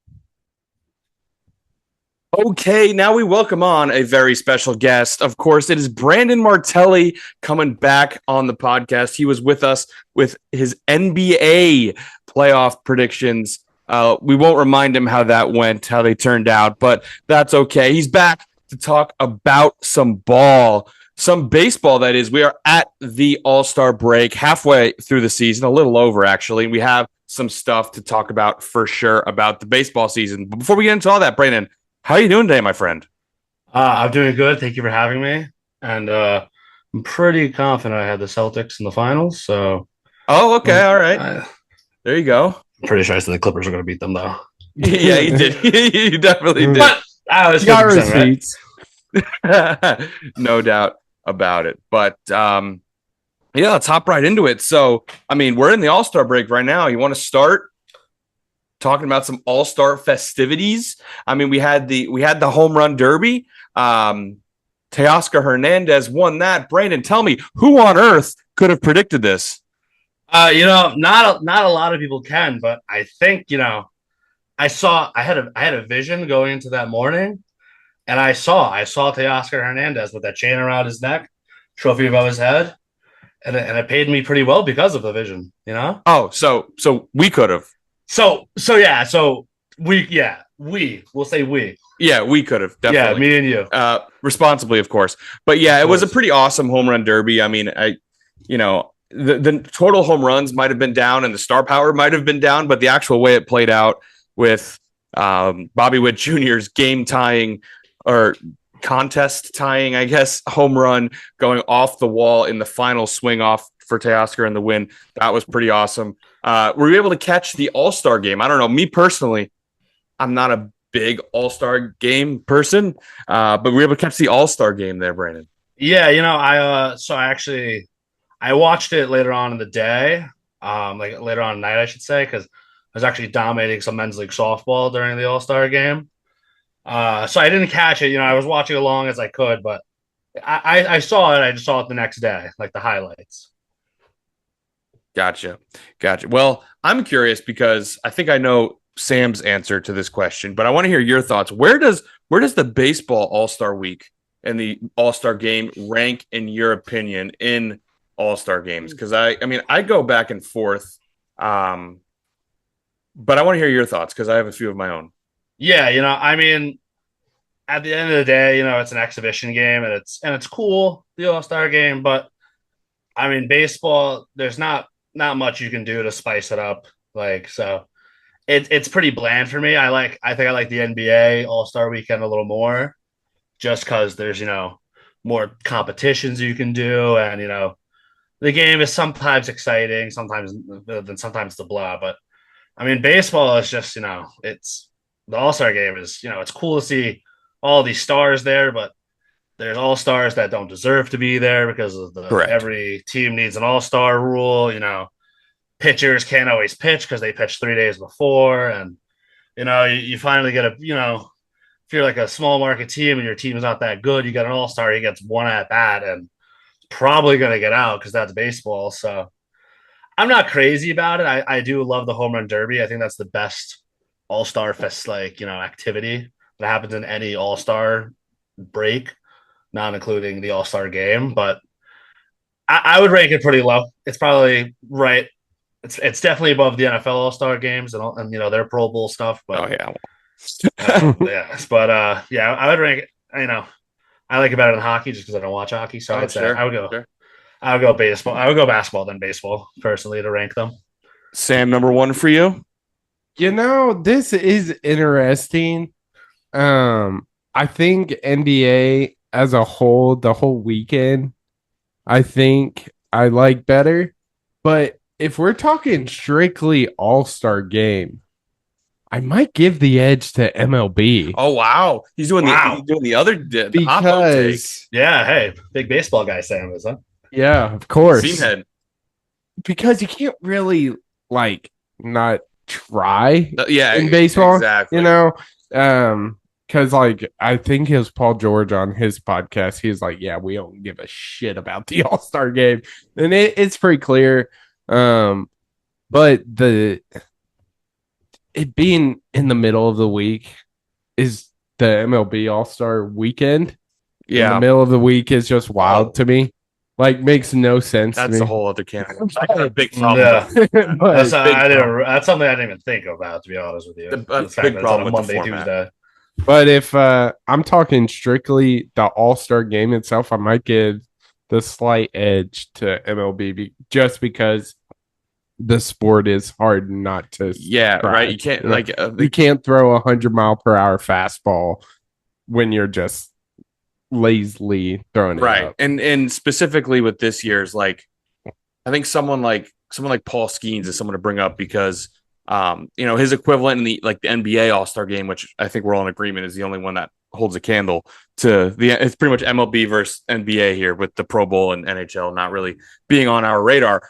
Okay, now we welcome on a very special guest. Of course, it is Brandon Martelli coming back on the podcast. He was with us with his NBA playoff predictions. We won't remind him how that went, how they turned out, but that's okay. He's back to talk about some ball. Some baseball, that is. We are at the All-Star break, halfway through the season, a little over, actually. We have some stuff to talk about for sure about the baseball season. But before we get into all that, Brandon, how are you doing today, my friend? I'm doing good. Thank you for having me. And I'm pretty confident I had the Celtics in the finals. So, all right. There you go. I'm pretty sure I said the Clippers are going to beat them, though. Yeah, you did. You definitely did. But I was got receipts. Right? No doubt about it. But let's hop right into it. So, I mean, we're in the All-Star break right now. You want to start talking about some All-Star festivities? I mean, we had the home run derby. Teoscar Hernandez won that. Brandon, tell me, who on earth could have predicted this? Not a lot of people can, but I think, I had a vision going into that morning, and I saw Teoscar Hernandez with that chain around his neck, trophy above his head, and it paid me pretty well because of the vision, Oh, so we could have. We'll say we. Yeah, we could have, definitely. Yeah, me and you. Responsibly, of course. But yeah, it was a pretty awesome home run derby. I mean, the total home runs might have been down and the star power might have been down, but the actual way it played out with Bobby Witt Jr.'s game tying or contest tying, I guess, home run going off the wall in the final swing off for Teoscar and the win. That was pretty awesome. Were you able to catch the All-Star game? I don't know. Me personally, I'm not a big All-Star game person, but we were able to catch the All-Star game there, Brandon. Yeah, I watched it later on in the day, like later on at night, I should say, because I was actually dominating some men's league softball during the All-Star game. So I didn't catch it. I was watching along as I could, but I saw it. I just saw it the next day, like the highlights. Gotcha. Well, I'm curious because I think I know Sam's answer to this question, but I want to hear your thoughts. Where does the baseball All-Star week and the All-Star game rank in your opinion in All-Star games? Because I go back and forth, but I want to hear your thoughts because I have a few of my own. Yeah, at the end of the day, it's an exhibition game and it's cool, the All-Star game, but I mean, baseball, there's not much you can do to spice it up. So it's pretty bland for me. I think I like the NBA All-Star weekend a little more just because there's, more competitions you can do. And, the game is sometimes exciting, sometimes the blah. But I mean, baseball is just, it's the All-Star game is, it's cool to see all these stars there, but there's all-stars that don't deserve to be there because of every team needs an all-star rule. Pitchers can't always pitch because they pitched 3 days before. And, you finally get if you're like a small market team and your team is not that good, you got an all-star, he gets one at bat and probably going to get out because that's baseball. So I'm not crazy about it. I do love the home run derby. I think that's the best all-star fest, activity that happens in any all-star break, not including the all-star game. But I would rank it pretty low. It's probably right. It's definitely above the NFL all-star games and their Pro Bowl stuff. But but I would rank it. I like it better than hockey just because I don't watch hockey. So I'd say I would go baseball. I would go basketball than baseball personally to rank them. Sam, number one for you? This is interesting. I think NBA as a whole, the whole weekend I think I like better. But if we're talking strictly All-Star game, I might give the edge to MLB. Oh wow, he's doing the other the oppo take. Because Yeah, hey, big baseball guy Sam is, huh? yeah, of course. Scene head. Because you can't really like not try Yeah, in baseball, exactly. you know. Because like I think it was Paul George on his podcast. He was like, "Yeah, we don't give a shit about the All-Star game," and it's pretty clear. But it being in the middle of the week is the MLB All-Star weekend. In the middle of the week is just wild to me. Like, makes no sense. That's to me. a whole other can. I got a big problem. Yeah. But That's something I didn't even think about, to be honest with you. That's fact big that it's problem on a with the Monday, format. Tuesday. But if I'm talking strictly the All-Star game itself, I might give the slight edge to MLB just because the sport is hard not to. Yeah, try. right. You can't like You can't throw 100-mile-per-hour fastball when you're just lazily throwing it right. up. And specifically with this year's, like, I think someone like Paul Skeens is someone to bring up because his equivalent in the NBA All-Star game, which I think we're all in agreement is the only one that holds a candle to it's pretty much MLB versus NBA here with the Pro Bowl and NHL not really being on our radar.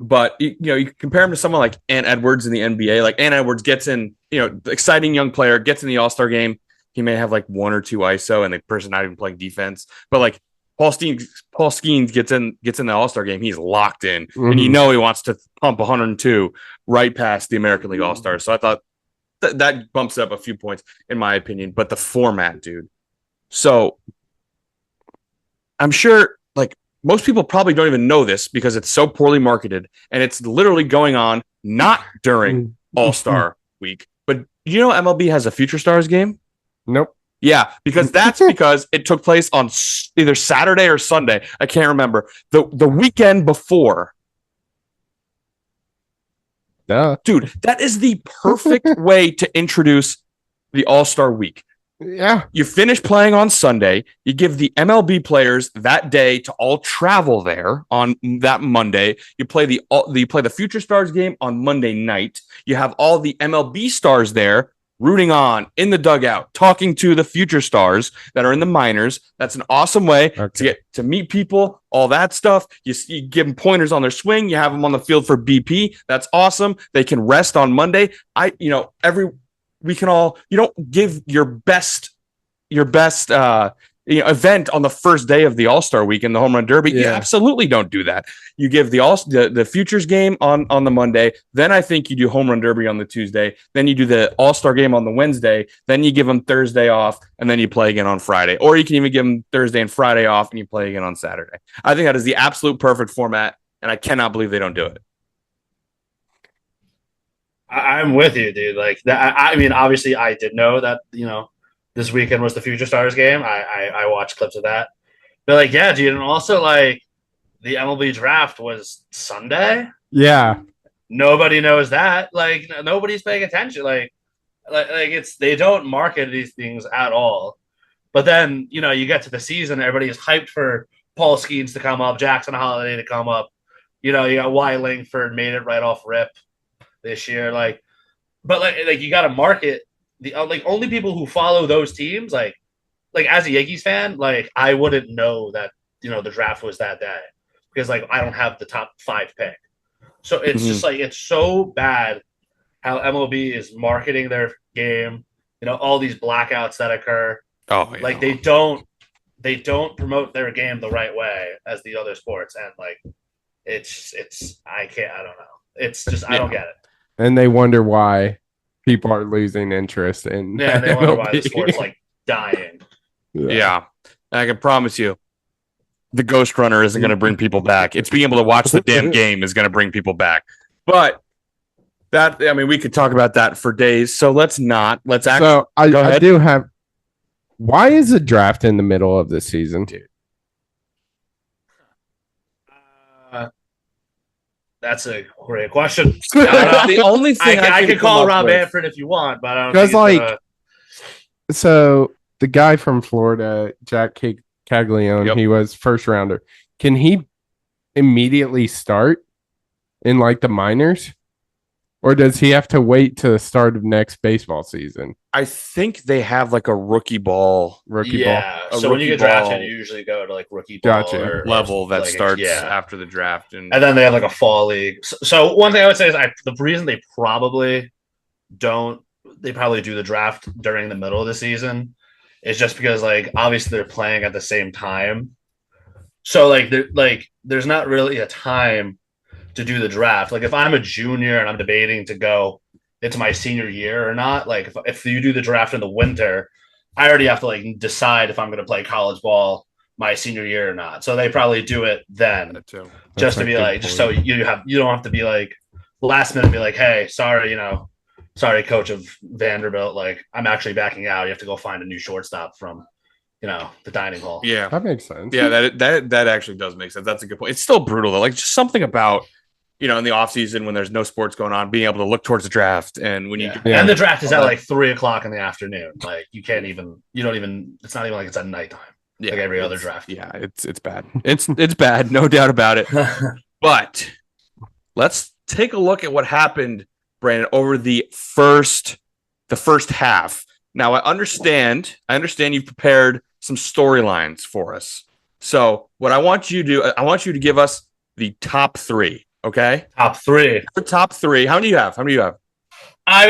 But you can compare him to someone like Ant Edwards in the NBA. Like Ant Edwards gets in, exciting young player, gets in the All-Star game. He may have like one or two ISO and the person not even playing defense. But like Paul Skeens gets in the All-Star game, he's locked in. Mm-hmm. And he wants to pump 102 right past the American League All-Stars. So I thought that bumps up a few points in my opinion. But the format, dude. So I'm sure like most people probably don't even know this because it's so poorly marketed and it's literally going on not during All-Star week. But MLB has a Future Stars game? Nope. Yeah, because it took place on either Saturday or Sunday. I can't remember. The weekend before. Duh. Dude, that is the perfect way to introduce the All-Star week. Yeah. You finish playing on Sunday. You give the MLB players that day to all travel there on that Monday. You play the Future Stars game on Monday night. You have all the MLB stars there rooting on in the dugout, talking to the future stars that are in the minors. That's an awesome way to get to meet people, all that stuff. You give them pointers on their swing. You have them on the field for BP. That's awesome. They can rest on Monday. We can all, you don't give your best event on the first day of the All-Star week in the Home Run Derby. Yeah. You absolutely don't do that. You give the Futures game on the Monday. Then I think you do Home Run Derby on the Tuesday. Then you do the All-Star game on the Wednesday. Then you give them Thursday off, and then you play again on Friday. Or you can even give them Thursday and Friday off, and you play again on Saturday. I think that is the absolute perfect format, and I cannot believe they don't do it. I'm with you, dude. Like that. I mean, obviously, I did know that this weekend was the Future Stars game. I watched clips of that. But like, yeah, dude, and also like the MLB draft was Sunday. Yeah. Nobody knows that. Like nobody's paying attention. Like they don't market these things at all. But then, you get to the season, everybody is hyped for Paul Skeens to come up, Jackson Holiday to come up. You got Y. Langford made it right off rip this year. But you got to market the only people who follow those teams. Like as a Yankees fan, I wouldn't know that the draft was that day because I don't have the top 5 pick. So it's just it's so bad how MLB is marketing their game. All these blackouts that occur. Oh, yeah. They don't promote their game the right way as the other sports, and it's I don't know. It's just I don't get it. And they wonder why people are losing interest in. Yeah, they wonder why the sport's dying. Yeah. I can promise you, the Ghost Runner isn't going to bring people back. It's being able to watch the damn game is going to bring people back. But we could talk about that for days. So let's not. Let's actually. So I do have. Why is the draft in the middle of the season? Dude. That's a great question. The only thing I can call Rob Manfred if you want, but I don't because so the guy from Florida, Jack Caglione. Yep. He was first rounder. Can he immediately start in like the minors? Or does he have to wait to the start of next baseball season? I think they have like a rookie ball Rookie ball. So when you get drafted, ball you usually go to like rookie ball Gotcha. level that like, starts yeah. after the draft, and then they have like a fall league. So one thing I would say is the reason they probably do the draft during the middle of the season is just because like obviously they're playing at the same time. So there's not really a time to do the draft. Like if I'm a junior and I'm debating to go into my senior year or not, like if you do the draft in the winter, I already have to like decide if I'm going to play college ball my senior year or not. So they probably do it then, just to be like, just so you don't have to be like last minute be like, hey, sorry, coach of Vanderbilt, like I'm actually backing out. You have to go find a new shortstop from the dining hall. Yeah, that makes sense. Yeah, that actually does make sense. That's a good point. It's still brutal though. Like just something about in the off season when there's no sports going on, being able to look towards the draft, and when and the draft is at like 3:00 in the afternoon. Like it's not even like it's at nighttime. Yeah, like every other draft. Yeah, it's bad. It's bad, no doubt about it. But let's take a look at what happened, Brandon, over the first half. Now I understand you've prepared some storylines for us. So what I want you to give us the top 3. Okay. Top 3. The top 3. How many do you have? I mean,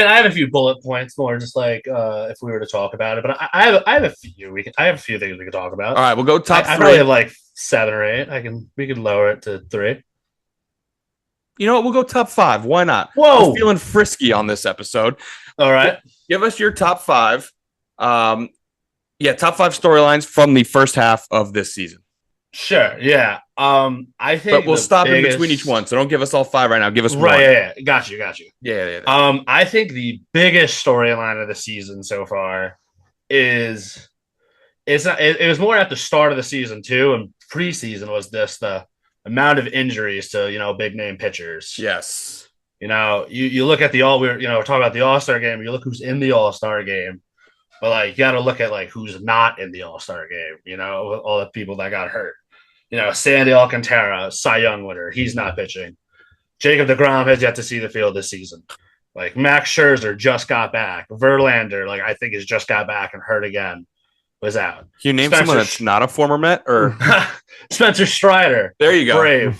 I have a few bullet points, more just like if we were to talk about it. But I have a few. I have a few things we could talk about. All right, we'll go top 3. I probably have like 7 or 8. We could lower it to 3. You know what? We'll go top 5. Why not? Whoa, I'm feeling frisky on this episode. All right, give us your top 5. Top 5 storylines from the first half of this season. Sure. Yeah. I think, but we'll stop in between each one. So don't give us all 5 right now. Give us one. Right. Yeah. Got you. Yeah. I think the biggest storyline of the season so far is it was more at the start of the season too, and preseason was the amount of injuries to big name pitchers. Yes. You look at we're talking about the All-Star game. You look who's in the All-Star game. But like you got to look at like who's not in the All-Star game, all the people that got hurt. Sandy Alcantara, Cy Young winner, he's not pitching. Jacob deGrom has yet to see the field this season. Like Max Scherzer just got back. Verlander, like I think, has just got back and hurt again. Was out. Can you name someone that's not a former Met or Spencer Strider? There you go. Brave.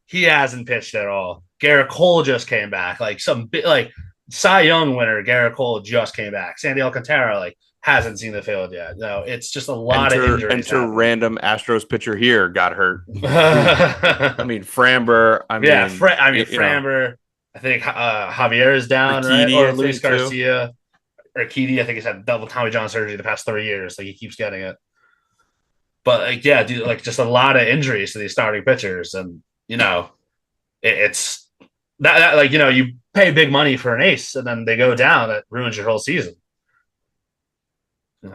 He hasn't pitched at all. Garrett Cole just came back. Like Cy Young winner, Garrett Cole just came back. Sandy Alcantara hasn't seen the field yet. No, it's just a lot of injuries. Random Astros pitcher here got hurt. I mean Framber. Framber. I think Javier is down, Urquidy, right? Or Luis Garcia. Urquidy, I think he's had double Tommy John surgery the past 3 years. Like he keeps getting it. But just a lot of injuries to these starting pitchers, and it's that you pay big money for an ace and then they go down, that ruins your whole season.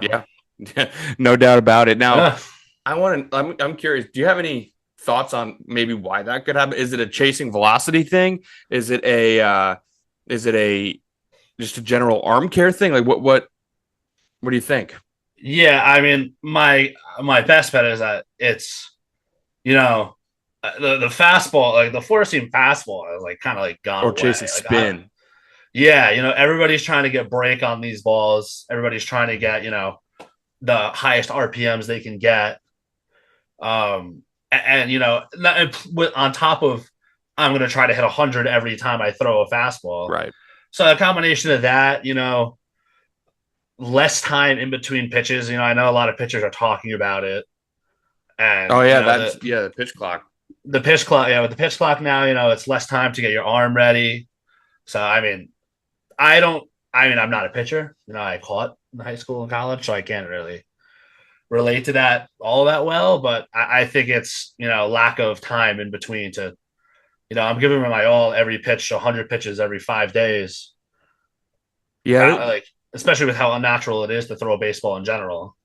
Yeah. No doubt about it. Now, I'm curious, do you have any thoughts on maybe why that could happen? Is it a chasing velocity thing? Is it just a general arm care thing? Like what do you think? Yeah, I mean, my best bet is that it's the fastball, like the four-seam fastball, is like kind of like gone or away. chasing spin. Everybody's trying to get break on these balls. Everybody's trying to get the highest RPMs they can get. On top of, I'm going to try to hit 100 every time I throw a fastball. Right. So a combination of that, less time in between pitches. I know a lot of pitchers are talking about it. And the pitch clock. The pitch clock, with the pitch clock now, it's less time to get your arm ready. So I'm not a pitcher. I caught in high school and college, so I can't really relate to that all that well. But I think it's lack of time in between to, I'm giving my all every pitch, 100 pitches every 5 days. Yeah, especially with how unnatural it is to throw a baseball in general.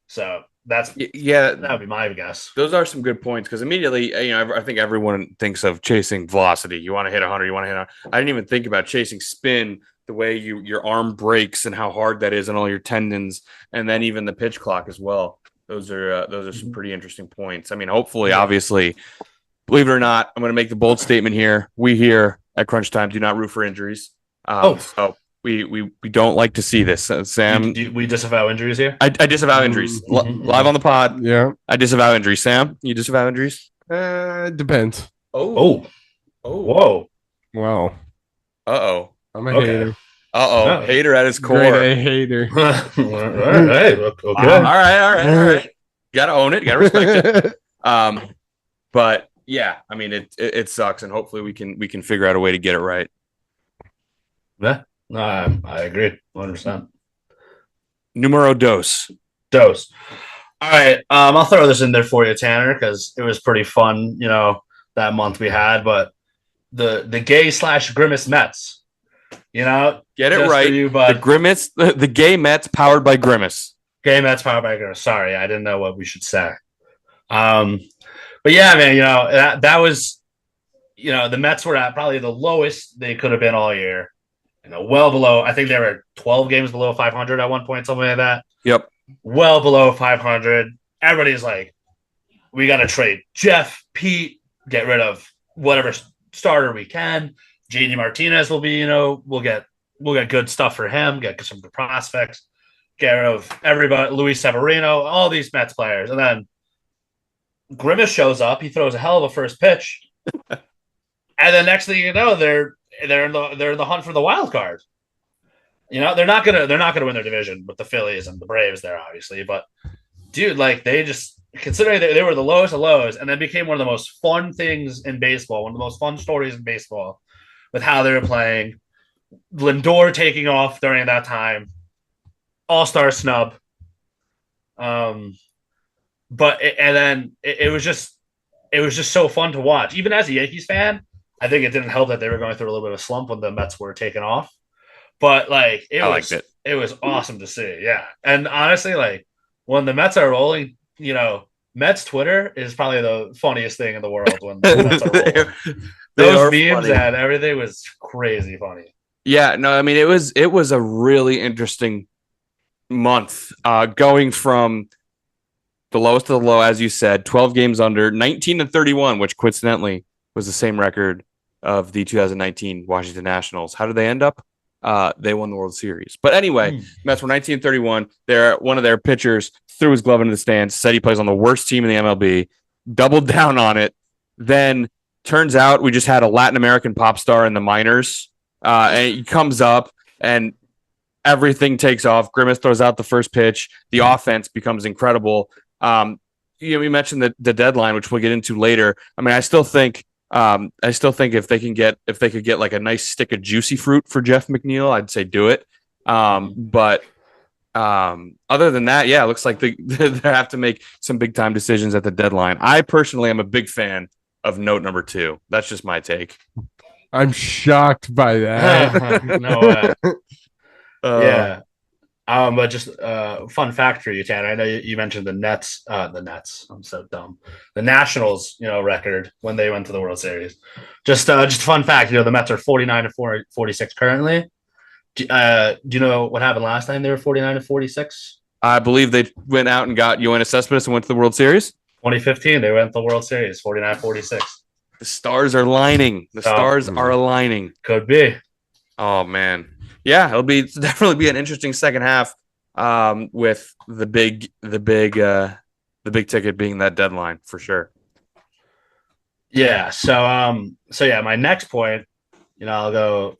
So that would be my guess. Those are some good points because immediately, I think everyone thinks of chasing velocity. You want to hit 100, you want to hit 100. I didn't even think about chasing spin, the way your arm breaks and how hard that is and all your tendons, and then even the pitch clock as well. Those are some pretty interesting points. I mean, hopefully, obviously, believe it or not, I'm going to make the bold statement here. We here at Crunch Time do not root for injuries. So we don't like to see this. Sam, we disavow injuries here. I disavow injuries live on the pod. Yeah, I disavow injuries. Sam, you disavow injuries? Depends. Whoa. Wow. Uh-oh. I'm a hater. Uh-oh. Hater at his core. Grade A hater. All right. Okay. All right. Gotta own it. Gotta respect it. But yeah, I mean, it sucks, and hopefully we can figure out a way to get it right. Yeah, I agree 100%. Numero dos. All right, I'll throw this in there for you, Tanner, because it was pretty fun, that month we had. But the gay / grimace Mets. Get it right. You, the Grimace, the gay Mets powered by Grimace. Gay Mets powered by Grimace. Sorry, I didn't know what we should say. But yeah, man, that was, the Mets were at probably the lowest they could have been all year. Well below. I think they were 12 games below 500 at one point, something like that. Yep. Well below 500. Everybody's like, we got to trade Jeff, Pete, get rid of whatever starter we can. JD Martinez will be, we'll get good stuff for him, get some good prospects, get rid of everybody, Luis Severino, all these Mets players. And then Grimace shows up, he throws a hell of a first pitch. And then next thing you know, they're in the hunt for the wild card. They're not gonna win their division with the Phillies and the Braves there, obviously. But dude, like they just considering they were the lowest of lows, and then became one of the most fun things in baseball, one of the most fun stories in baseball. With how they were playing, Lindor taking off during that time, all-star snub. It was just so fun to watch. Even as a Yankees fan, I think it didn't help that they were going through a little bit of a slump when the Mets were taken off. But it was awesome to see. Yeah, and honestly, when the Mets are rolling, Mets Twitter is probably the funniest thing in the world when the Mets are rolling. Those memes funny. And everything was crazy funny. Yeah, no, I mean it was a really interesting month, going from the lowest to the low, as you said, 12 games under, 19-31, which coincidentally was the same record of the 2019 Washington Nationals. How did they end up? They won the World Series. But anyway, Mets were 19-31. One of their pitchers threw his glove into the stands, said he plays on the worst team in the MLB, doubled down on it, then turns out we just had a Latin American pop star in the minors, and he comes up and everything takes off. Grimace throws out the first pitch. The offense becomes incredible. We mentioned the deadline, which we'll get into later. I mean, I still think if they could get like a nice stick of juicy fruit for Jeff McNeil, I'd say do it. But other than that, yeah, it looks like they have to make some big time decisions at the deadline. I personally am a big fan of note number 2. That's just my take. I'm shocked by that. No way. Yeah. But just fun fact for you, Tanner. I know you mentioned the Nets. I'm so dumb. The Nationals, record when they went to the World Series. Just fun fact. The Mets are 49-46 currently. Do you know what happened last time they were 49-46? I believe they went out and got Yoenis Cespedes and went to the World Series. 2015, they went to the World Series, 49-46. The stars are lining. The stars are aligning. Could be. Oh man, yeah, it'll definitely be an interesting second half. With the big ticket being that deadline for sure. Yeah. So yeah, my next point, I'll go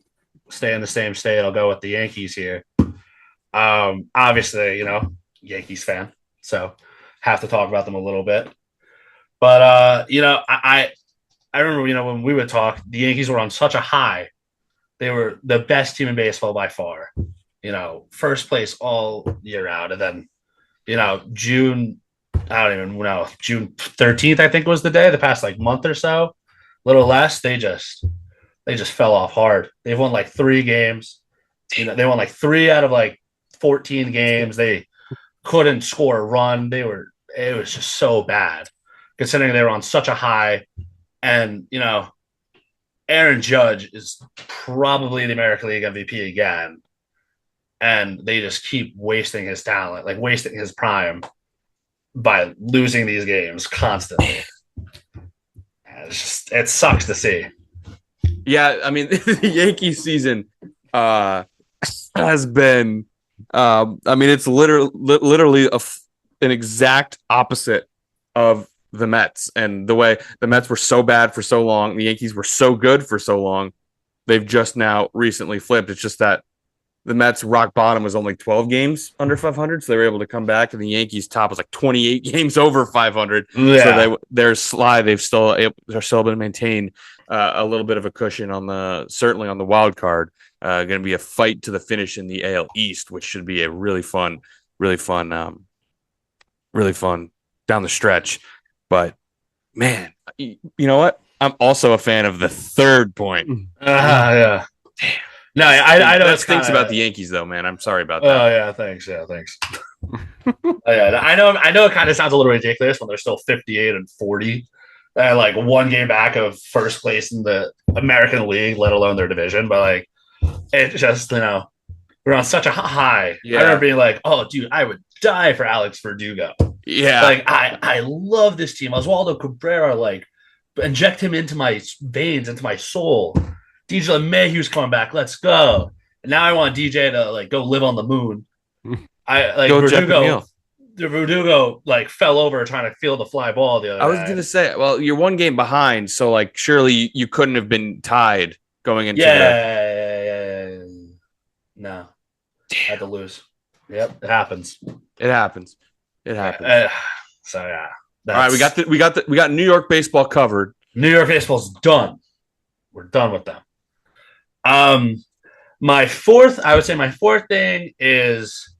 stay in the same state. I'll go with the Yankees here. Obviously, Yankees fan, so have to talk about them a little bit. But I remember, when we would talk, the Yankees were on such a high. They were the best team in baseball by far. First place all year round. And then, June 13th, I think was the day, the past month or so, a little less. They just fell off hard. They've won 3 games. They won 3 out of 14 games. They couldn't score a run. It was just so bad considering they were on such a high. And, Aaron Judge is probably the American League MVP again, and they just keep wasting his talent, like wasting his prime by losing these games constantly. It sucks to see. Yeah, I mean, the Yankees season has been. I mean, it's literally an exact opposite of the Mets, and the way the Mets were so bad for so long, the Yankees were so good for so long. They've just now recently flipped. It's just that the Mets rock bottom was only 12 games under 500, so they were able to come back, and the Yankees top was like 28 games over 500. Yeah. So their slide, they're still able to maintain a little bit of a cushion certainly on the wild card. Going to be a fight to the finish in the AL East, which should be a really fun down the stretch. But man, you know what? I'm also a fan of the third point. Yeah. No, I know that stinks about the Yankees, though, man. I'm sorry about that. Oh yeah, thanks. Yeah, thanks. Yeah, I know. It kind of sounds a little ridiculous when they're still 58-40, like one game back of first place in the American League, let alone their division. But like, it just we're on such a high. Yeah. I remember being like, "Oh, dude, I would die for Alex Verdugo." Yeah, like I love this team. Oswaldo Cabrera, like, inject him into my veins, into my soul. DJ LeMahieu's coming back. Let's go. And now I want DJ to like go live on the moon. I like Verdugo like fell over trying to field the fly ball the other day. I was gonna say, well, you're one game behind, so like surely you couldn't have been tied going into Yeah. No. I had to lose. Yep, it happens. It happens. So yeah. All right, we got New York baseball covered. New York baseball's done. We're done with them. My fourth thing is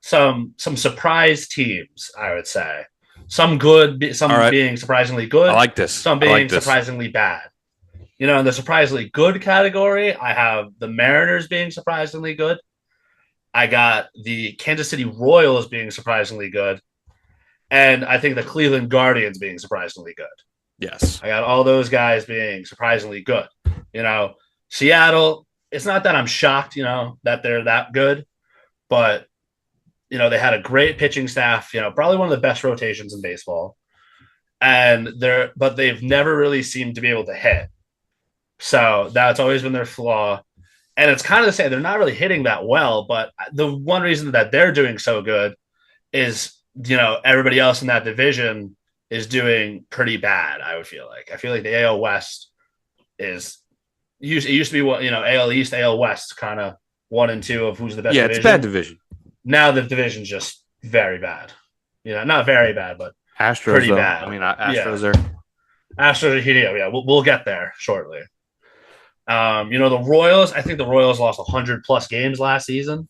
some surprise teams. I would say some good, some being surprisingly good. I like this. Some being surprisingly bad. You know, in the surprisingly good category, I have the Mariners being surprisingly good. I got the Kansas City Royals being surprisingly good, and I think the Cleveland Guardians being surprisingly good. Yes, I got all those guys being surprisingly good. You know, Seattle, it's not that I'm shocked, that they're that good, but, they had a great pitching staff, probably one of the best rotations in baseball. But they've never really seemed to be able to hit. So that's always been their flaw. And it's kind of the same. They're not really hitting that well, but the one reason that they're doing so good is, everybody else in that division is doing pretty bad. I feel like the AL West it used to be what AL East, AL West, kind of 1 and 2 of who's the best. Yeah, division. It's a bad division. Now the division's just very bad. Not very bad, but Astros pretty though. bad. I mean, Astros are heating up. Yeah, we'll get there shortly. The Royals. I think the Royals lost 100+ games last season.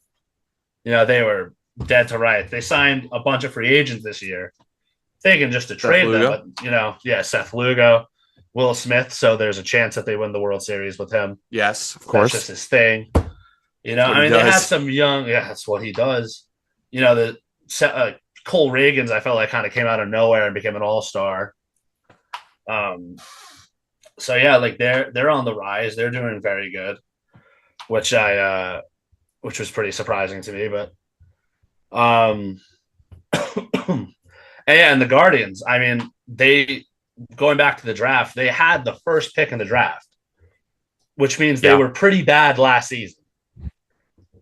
They were dead to rights. They signed a bunch of free agents this year, thinking just to trade them. But Seth Lugo, Will Smith. So there's a chance that they win the World Series with him. Yes, of course. That's just his thing. They had some young. Yeah, that's what he does. Cole Reagans, I felt like kind of came out of nowhere and became an all-star. So yeah, like they're on the rise. They're doing very good, which was pretty surprising to me. But and the Guardians. I mean, going back to the draft, they had the first pick in the draft, which means they were pretty bad last season.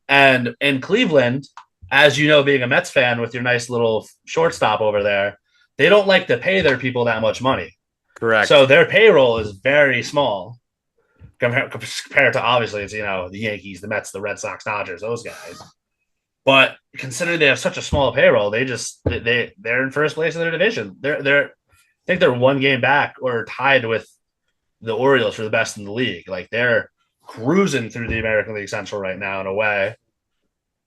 And in Cleveland, as you know, being a Mets fan with your nice little shortstop over there, they don't like to pay their people that much money. Correct. So their payroll is very small compared to, obviously, it's, the Yankees, the Mets, the Red Sox, Dodgers, those guys. But considering they have such a small payroll, they're in first place in their division. I think they're 1 game back or tied with the Orioles for the best in the league. Like they're cruising through the American League Central right now in a way.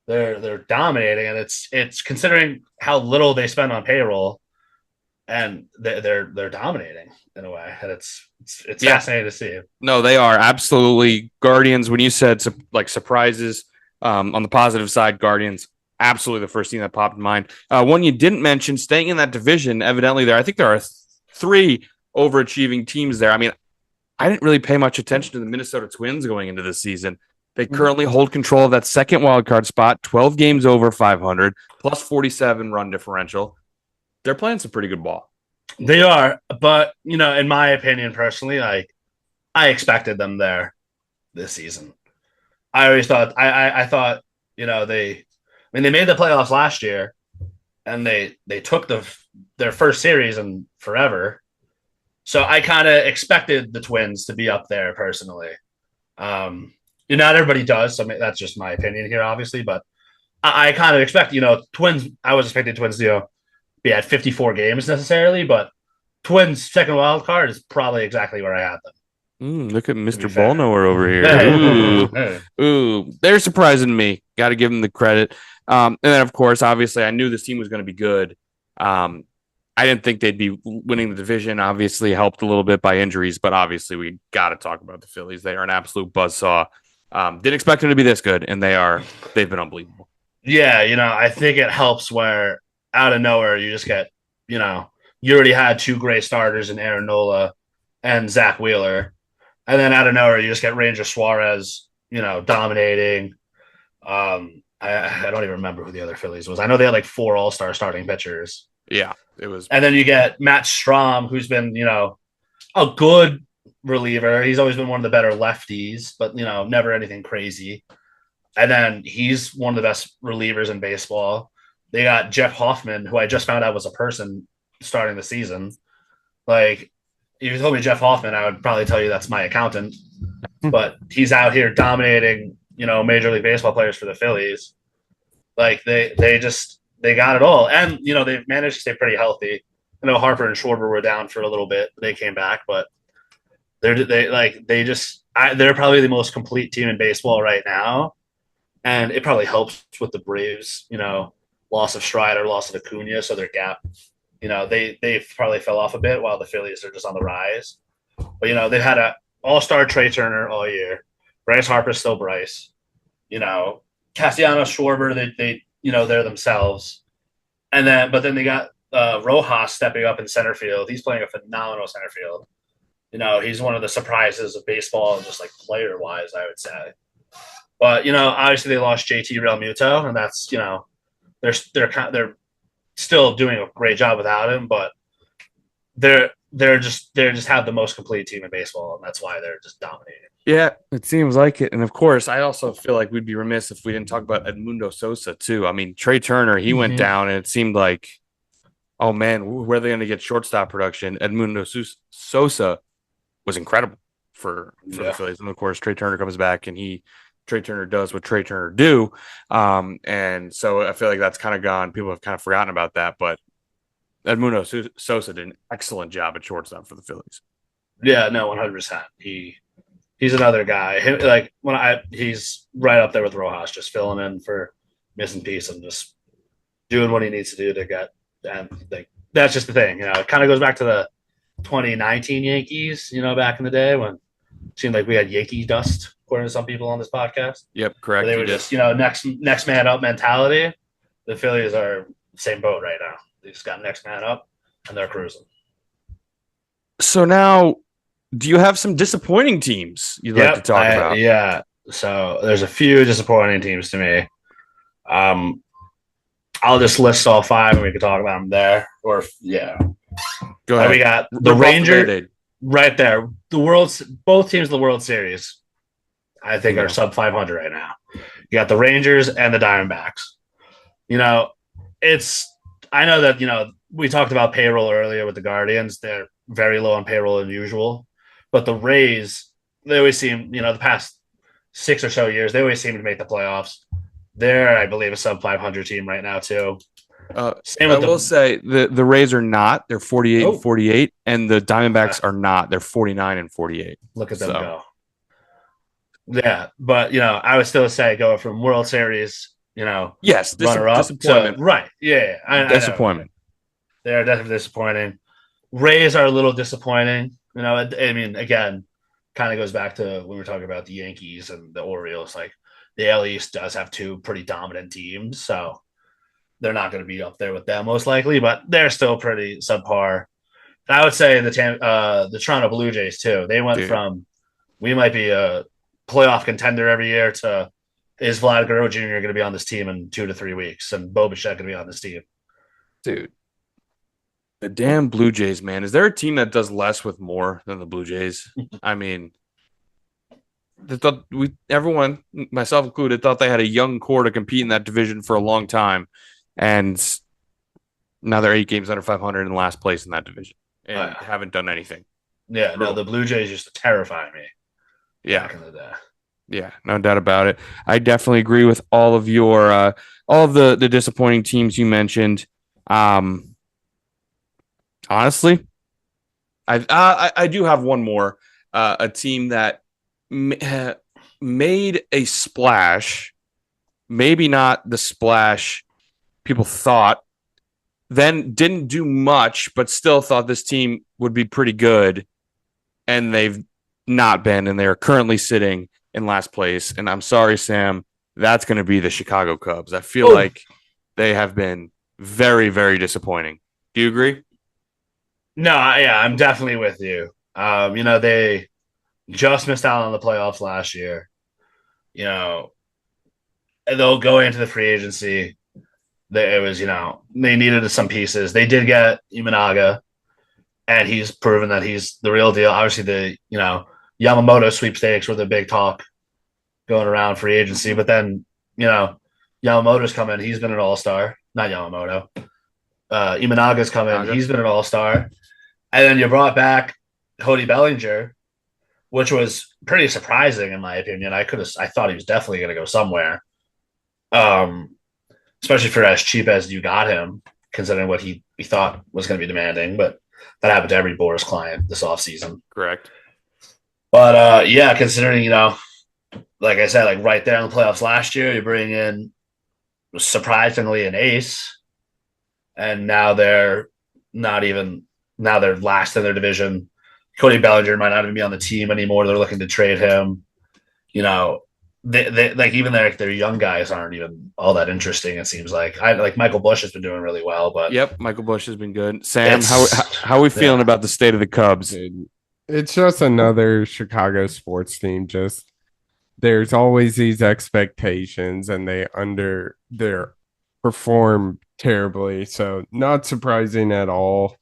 They're dominating, and it's considering how little they spend on payroll, and they're dominating in a way, and it's fascinating to see. No, they are absolutely Guardians. When you said like surprises, on the positive side, Guardians absolutely the first team that popped in mind. One you didn't mention, staying in that division, evidently I think there are 3 overachieving teams there. I mean, I didn't really pay much attention to the Minnesota Twins going into this season. They currently hold control of that second wildcard spot, 12 games over 500, plus 47 run differential. They're playing some pretty good ball. They are, but in my opinion, personally, I expected them there this season. I always thought I thought they made the playoffs last year, and they took their first series in forever. So I kind of expected the Twins to be up there personally. Not everybody does, so that's just my opinion here, obviously. But I kind of expect Twins. I was expecting Twins to be at 54 games necessarily, but Twins second wild card is probably exactly where I had them. Look at Mr. Ballnower over here. Ooh, they're surprising me. Got to give them the credit. And then, of course, obviously, I knew this team was going to be good. I didn't think they'd be winning the division. Obviously, helped a little bit by injuries, but obviously, we got to talk about the Phillies. They are an absolute buzzsaw. Didn't expect them to be this good, and they've been unbelievable. Yeah, I think it helps where out of nowhere you just get, you already had two great starters in Aaron Nola and Zach Wheeler. And then out of nowhere, you just get Ranger Suarez, dominating. I don't even remember who the other Phillies was. I know they had like 4 all-star starting pitchers. Yeah, it was. And then you get Matt Strom, who's been, a good reliever. He's always been one of the better lefties, but, never anything crazy. And then he's one of the best relievers in baseball. They got Jeff Hoffman, who I just found out was a person starting the season. Like, if you told me Jeff Hoffman, I would probably tell you that's my accountant. But he's out here dominating, Major League Baseball players for the Phillies. Like, they got it all. And, they've managed to stay pretty healthy. I know Harper and Schwarber were down for a little bit. They came back, but they're probably the most complete team in baseball right now. And it probably helps with the Braves, loss of Strider, loss of Acuna, so their gap, they probably fell off a bit while the Phillies are just on the rise. But, they've had an all-star Trey Turner all year. Bryce Harper's still Bryce. Castellanos, Schwarber, they're themselves. But then they got Rojas stepping up in center field. He's playing a phenomenal center field. He's one of the surprises of baseball, just like player-wise, I would say. But obviously they lost JT Realmuto, and that's they're still doing a great job without him. But they're just have the most complete team in baseball, and that's why they're just dominating. Yeah, it seems like it. And of course, I also feel like we'd be remiss if we didn't talk about Edmundo Sosa too. I mean, Trey Turner, he went down, and it seemed like, oh man, where are they going to get shortstop production? Edmundo Sosa was incredible for the Phillies, and of course, Trey Turner comes back, and Trey Turner does what Trey Turner do. And so I feel like that's kind of gone. People have kind of forgotten about that, but Edmundo Sosa did an excellent job at shortstop for the Phillies. Yeah, no, 100%. He's another guy. He's right up there with Rojas, just filling in for missing piece and just doing what he needs to do to get. And that's just the thing. It kind of goes back to the 2019 Yankees, back in the day when it seemed like we had Yankee dust, according to some people on this podcast. Yep, correct. They were just, next man up mentality. The Phillies are the same boat right now. They just got next man up, and they're cruising. So now, do you have some disappointing teams you'd like to talk about? Yeah. So there's a few disappointing teams to me. I'll just list all 5, and we can talk about them there. Go ahead. We got the Rangers right there. Both teams of the World Series, I think, are sub 500 right now. You got the Rangers and the Diamondbacks. I know that, we talked about payroll earlier with the Guardians. They're very low on payroll than usual. But the Rays, they always seem, the past 6 or so years, they always seem to make the playoffs. They're, I believe, a sub 500 team right now, too. Will say the Rays are not. They're 48-48, and the Diamondbacks are not. They're 49-48. Look at them go. Yeah, but, I would still say going from World Series, yes, runner-up. Disappointment. Right, yeah. Disappointment. They're definitely disappointing. Rays are a little disappointing. Again, kind of goes back to when we were talking about the Yankees and the Orioles. Like, the AL East does have 2 pretty dominant teams, so they're not going to be up there with them most likely, but they're still pretty subpar. I would say the Toronto Blue Jays too. They went Dude. from we might be a playoff contender every year to is Vlad Guerrero Jr. going to be on this team in 2 to 3 weeks and Bo Bichette going to be on this team. Dude. The damn Blue Jays, man. Is there a team that does less with more than the Blue Jays? I mean, everyone, myself included, thought they had a young core to compete in that division for a long time. And now they're 8 games under 500 in last place in that division and haven't done anything. Yeah, no, the Blue Jays used to terrify me back in the day. Yeah, no doubt about it. I definitely agree with all of your all of the disappointing teams you mentioned. Honestly, I do have one more. A team that made a splash, maybe not the splash people thought, then didn't do much, but still thought this team would be pretty good, and they've not been, and they are currently sitting in last place. And I'm sorry, Sam, that's going to be the Chicago Cubs. I feel like they have been very, very disappointing. Do you agree? No, yeah, I'm definitely with you. They just missed out on the playoffs last year. And they'll go into the free agency. They needed some pieces. They did get Imanaga, and he's proven that he's the real deal. Obviously, the Yamamoto sweepstakes were the big talk going around free agency, but then Yamamoto's coming. He's been an all-star. Not Yamamoto. Imanaga's coming. He's been an all-star. And then you brought back Cody Bellinger, which was pretty surprising in my opinion. I thought he was definitely going to go somewhere. Especially for as cheap as you got him, considering what he thought was going to be demanding. But that happened to every Boris client this offseason. Correct. But considering, like I said, like right there in the playoffs last year, you bring in surprisingly an ace, and now they're last in their division. Cody Bellinger might not even be on the team anymore. They're looking to trade him. They like even their young guys aren't even all that interesting. It seems like Michael Busch has been doing really well, but Michael Busch has been good. Sam, how are we feeling about the state of the Cubs? It's just another Chicago sports team. Just there's always these expectations, and they perform terribly. So not surprising at all.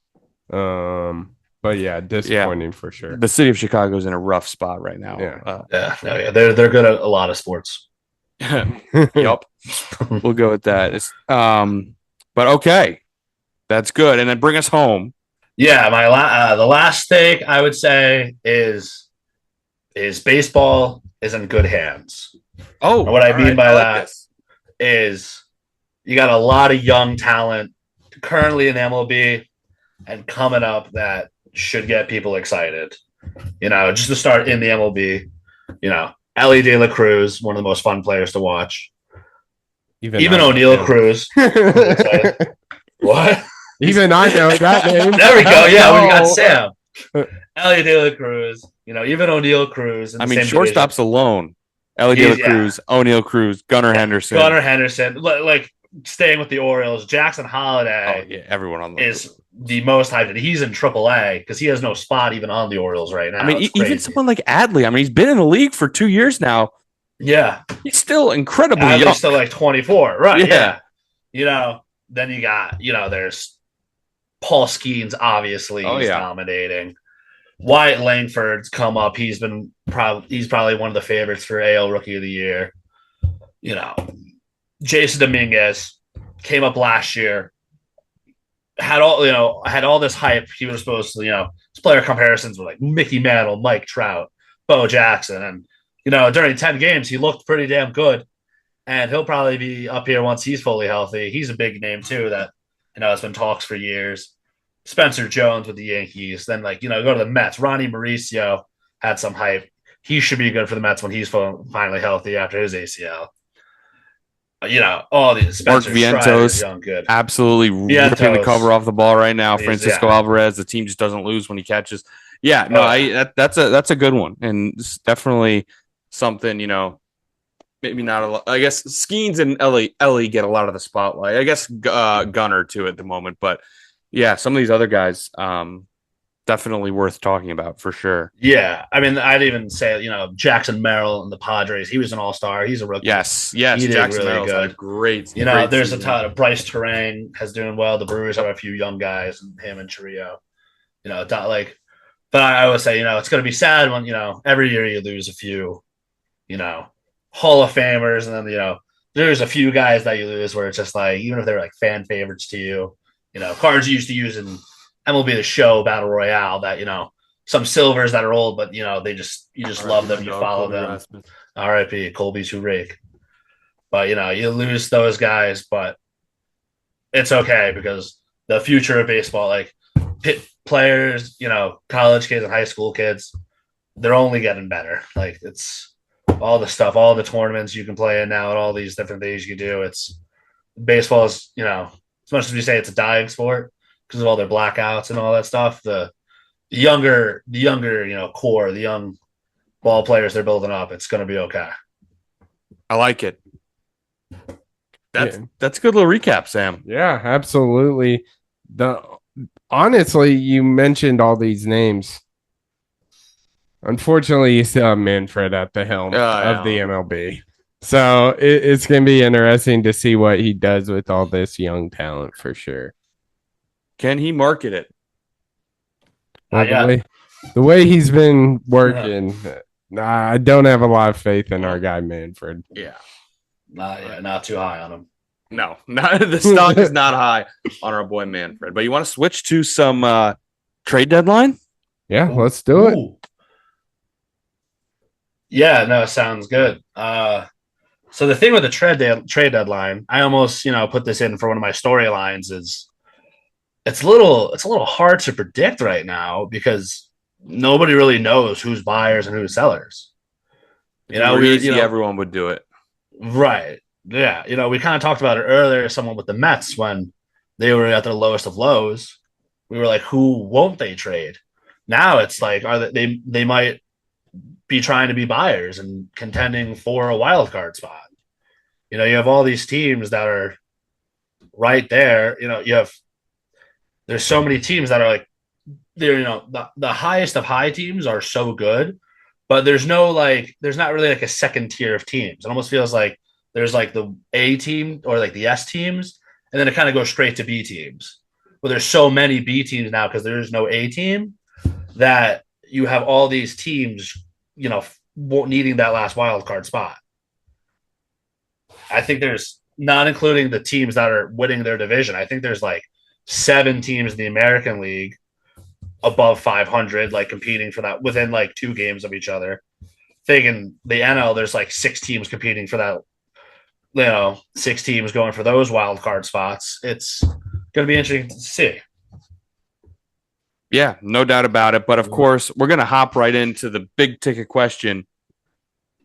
But yeah, disappointing for sure. The city of Chicago is in a rough spot right now. They're good at a lot of sports. Yup. We'll go with that. But okay, that's good. And then bring us home. Yeah, the last thing I would say is baseball is in good hands. Oh, and what I mean by that is you got a lot of young talent currently in MLB and coming up that should get people excited. Just to start in the MLB, Ellie De La Cruz, one of the most fun players to watch. Even O'Neal Cruz. What? Even I know that name. There we go. Yeah, when you got Sam. Ellie De La Cruz, even O'Neal Cruz. Shortstops alone. Ellie De La Cruz, O'Neal Cruz, Gunnar Henderson. Like staying with the Orioles, Jackson Holliday. Oh, yeah, everyone on is the most hyped. He's in AAA because he has no spot even on the Orioles right now. I mean, even someone like Adley. I mean, he's been in the league for 2 years now. Yeah, he's still incredibly young. He's still like 24, right? Yeah. Then you got there's Paul Skeens. Obviously, he's dominating. Wyatt Langford's come up. He's probably one of the favorites for AL Rookie of the Year. Jason Dominguez came up last year. Had all this hype. He was supposed to, his player comparisons were like Mickey Mantle, Mike Trout, Bo Jackson, and during 10 games he looked pretty damn good, and he'll probably be up here once he's fully healthy. He's a big name too that has been talks for years. Spencer Jones with the Yankees, then go to the Mets. Ronnie Mauricio had some hype. He should be good for the Mets when he's finally healthy after his ACL. All these Mark Vientos, absolutely ripping the cover off the ball right now. Francisco Alvarez, the team just doesn't lose when he catches. Yeah, no, that's a good one, and it's definitely something. Maybe not a lot. I guess Skeens and Ellie get a lot of the spotlight. I guess Gunner too at the moment, but yeah, some of these other guys, definitely worth talking about for sure. Yeah, I mean, I'd even say Jackson Merrill and the Padres. He was an all-star. He's a rookie. Yes, He did Jackson really Merrill's had a good. great There's a season. ton of Bryce Terang has doing well. The Brewers Yep. have a few young guys, and him and Chiriot. Like, but I would say it's going to be sad when every year you lose a few, you know, Hall of Famers, and then there's a few guys that you lose where it's just like even if they're like fan favorites to you, cards you used to use in MLB The Show Battle Royale that some silvers that are old, but you just love them, you follow them. R.I.P. Colby's who rake. But you lose those guys, but it's okay because the future of baseball, like pit players, college kids and high school kids, they're only getting better. Like it's all the stuff, all the tournaments you can play in now, and all these different things you do. It's baseball is, as much as we say it's a dying sport because of all their blackouts and all that stuff. The younger, core, the young ball players they're building up, it's going to be okay. I like it. That's a good little recap, Sam. Yeah, absolutely. Honestly, you mentioned all these names. Unfortunately, you still have Manfred at the helm of the MLB. So it's going to be interesting to see what he does with all this young talent for sure. Can he market it? The way he's been working, I don't have a lot of faith in our guy Manfred. Yeah. Not too high on him. No, the stock is not high on our boy Manfred. But you want to switch to some trade deadline? Yeah, let's do it. Yeah, no, sounds good. So the thing with the trade deadline, I almost put this in for one of my storylines is it's a little hard to predict right now because nobody really knows who's buyers and who's sellers. Everyone would do it. Right. Yeah. We kind of talked about it earlier, someone with the Mets when they were at their lowest of lows. We were like, who won't they trade? Now it's like, they might be trying to be buyers and contending for a wild card spot. You have all these teams that are right there. There's so many teams that are like, the highest of high teams are so good, but there's not really like a second tier of teams. It almost feels like there's like the A team or like the S teams, and then it kind of goes straight to B teams. Well, there's so many B teams now because there's no A team that you have all these teams, needing that last wild card spot. I think there's not including the teams that are winning their division. I think there's like 7 teams in the American League above 500, like competing for that within like 2 games of each other. Thinking the NL, there's like 6 teams competing for that. 6 teams going for those wild card spots. It's going to be interesting to see. Yeah, no doubt about it. But of course, we're going to hop right into the big ticket question.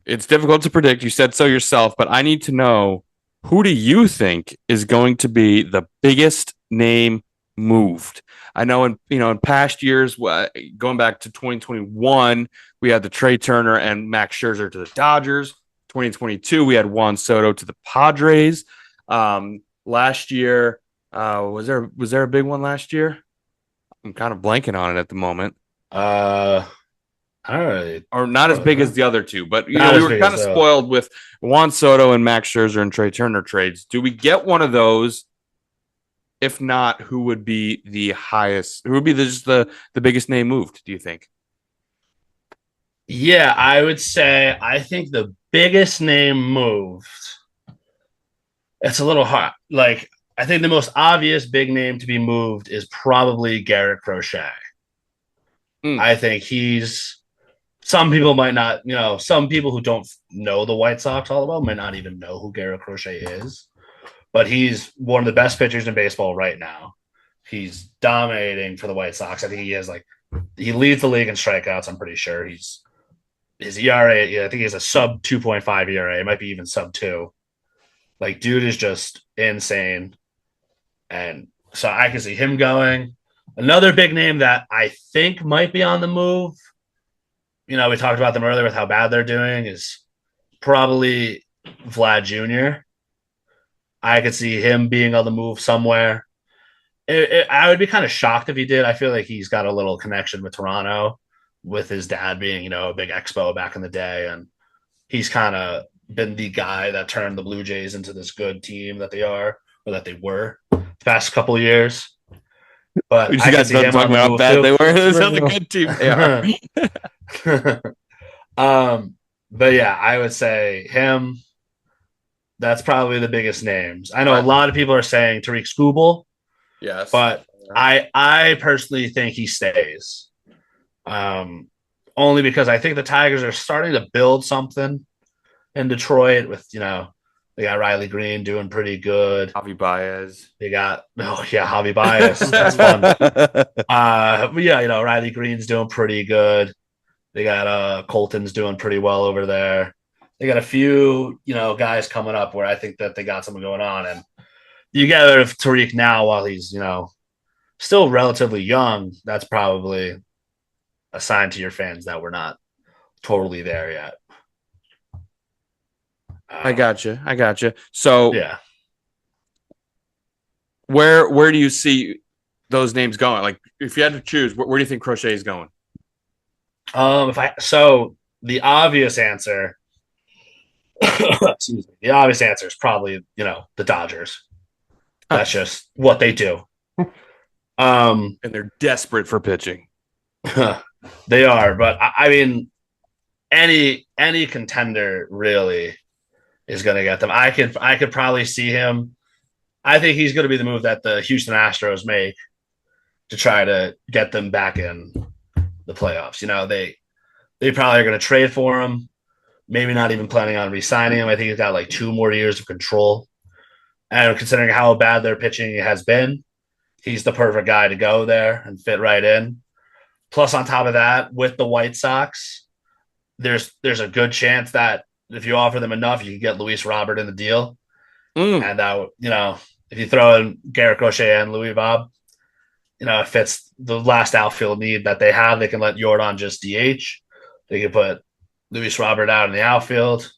It's difficult to predict. You said so yourself, but I need to know, who do you think is going to be the biggest name moved? I know in past years, going back to 2021, we had the Trey Turner and Max Scherzer to the Dodgers. 2022, we had Juan Soto to the Padres. Last year, was there a big one last year? I'm kind of blanking on it at the moment. I don't really, or not as big as the other two, but we were kind of spoiled with Juan Soto and Max Scherzer and Trey Turner trades. Do we get one of those? If not, who would be the highest? Who would be the biggest name moved, do you think? Yeah, I would say I think the biggest name moved. It's a little hard. Like, I think the most obvious big name to be moved is probably Garrett Crochet. I think some people might not, some people who don't know the White Sox all well might not even know who Garrett Crochet is. But he's one of the best pitchers in baseball right now. He's dominating for the White Sox. I think he leads the league in strikeouts. I'm pretty sure his ERA. I think he has a sub 2.5 ERA. It might be even sub 2. Like, dude is just insane. And so I can see him going. Another big name that I think might be on the move. We talked about them earlier with how bad they're doing is probably Vlad Jr. I could see him being on the move somewhere. I would be kind of shocked if he did. I feel like he's got a little connection with Toronto, with his dad being, a big Expo back in the day, and he's kind of been the guy that turned the Blue Jays into this good team that they are, or that they were the past couple of years. But We just I can got see done him talking on the about how move bad too. they were. This is a good team they are. But yeah, I would say him. That's probably the biggest names. I know a lot of people are saying Tariq Skubal, Yes. but I personally think he stays. Only because I think the Tigers are starting to build something in Detroit with, they got Riley Green doing pretty good. Javi Baez. They got, Javi Baez. That's fun. But yeah, Riley Green's doing pretty good. They got Colton's doing pretty well over there. They got a few, guys coming up where I think that they got something going on. And you get rid of Tariq now while he's, still relatively young. That's probably a sign to your fans that we're not totally there yet. I gotcha. So yeah, where do you see those names going? Like, if you had to choose, where do you think Crochet is going? The obvious answer, excuse me, the obvious answer is probably the Dodgers. That's just what they do. And they're desperate for pitching. They are, but I mean, any contender really is going to get them. I could probably see him. I think he's going to be the move that the Houston Astros make to try to get them back in the playoffs. They probably are going to trade for him. Maybe not even planning on re-signing him. I think he's got like 2 more years of control. And considering how bad their pitching has been, he's the perfect guy to go there and fit right in. Plus, on top of that, with the White Sox, there's a good chance that if you offer them enough, you can get Luis Robert in the deal. And that, if you throw in Garrett Crochet and Louis Bob, it fits the last outfield need that they have. They can let Jordan just DH. They can put Luis Robert out in the outfield,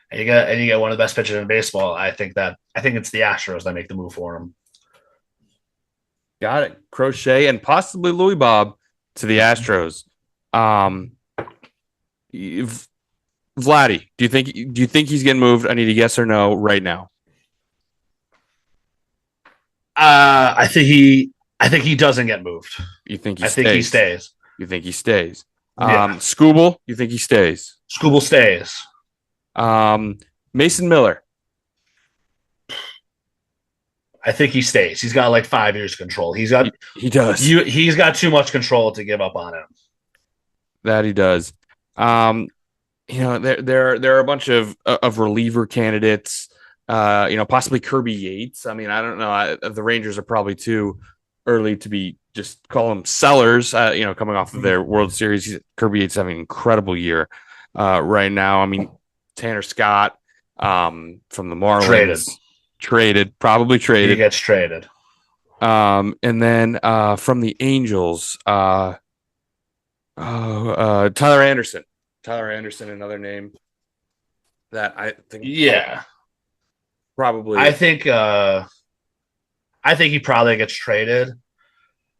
and you get one of the best pitchers in baseball. I think it's the Astros that make the move for him. Got it. Crochet and possibly Louis Bob to the Astros. Vladdy, do you think he's getting moved? I need a yes or no right now. I think he doesn't get moved. You think he I stays? think he stays. You think he stays? Yeah. Skubal, you think he stays? Skubal stays. Mason Miller. I think he stays. He's got like 5 years control. He does. He's got too much control to give up on him. That he does. There are a bunch of reliever candidates. Possibly Kirby Yates. I mean, I don't know. The Rangers are probably too early to be just call them sellers. Coming off of their World Series, Kirby Yates having an incredible year right now. I mean, Tanner Scott from the Marlins probably traded. He gets traded. And then from the Angels, Tyler Anderson. Tyler Anderson, another name that I think. Yeah, probably. I think he probably gets traded.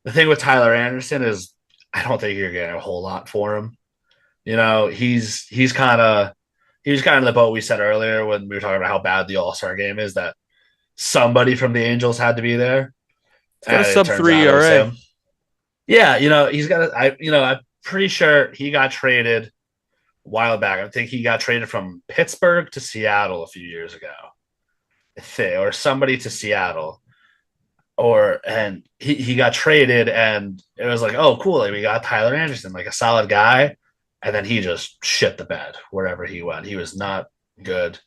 The thing with Tyler Anderson is I don't think you're getting a whole lot for him. He's kind of the boat we said earlier when we were talking about how bad the All-Star game is, that somebody from the Angels had to be there. It's got a sub-3 ERA. Yeah, he's got I'm pretty sure he got traded a while back. I think he got traded from Pittsburgh to Seattle a few years ago. Or somebody to Seattle. And he got traded, and it was like, oh, cool. Like, we got Tyler Anderson, like a solid guy. And then he just shit the bed wherever he went. He was not good.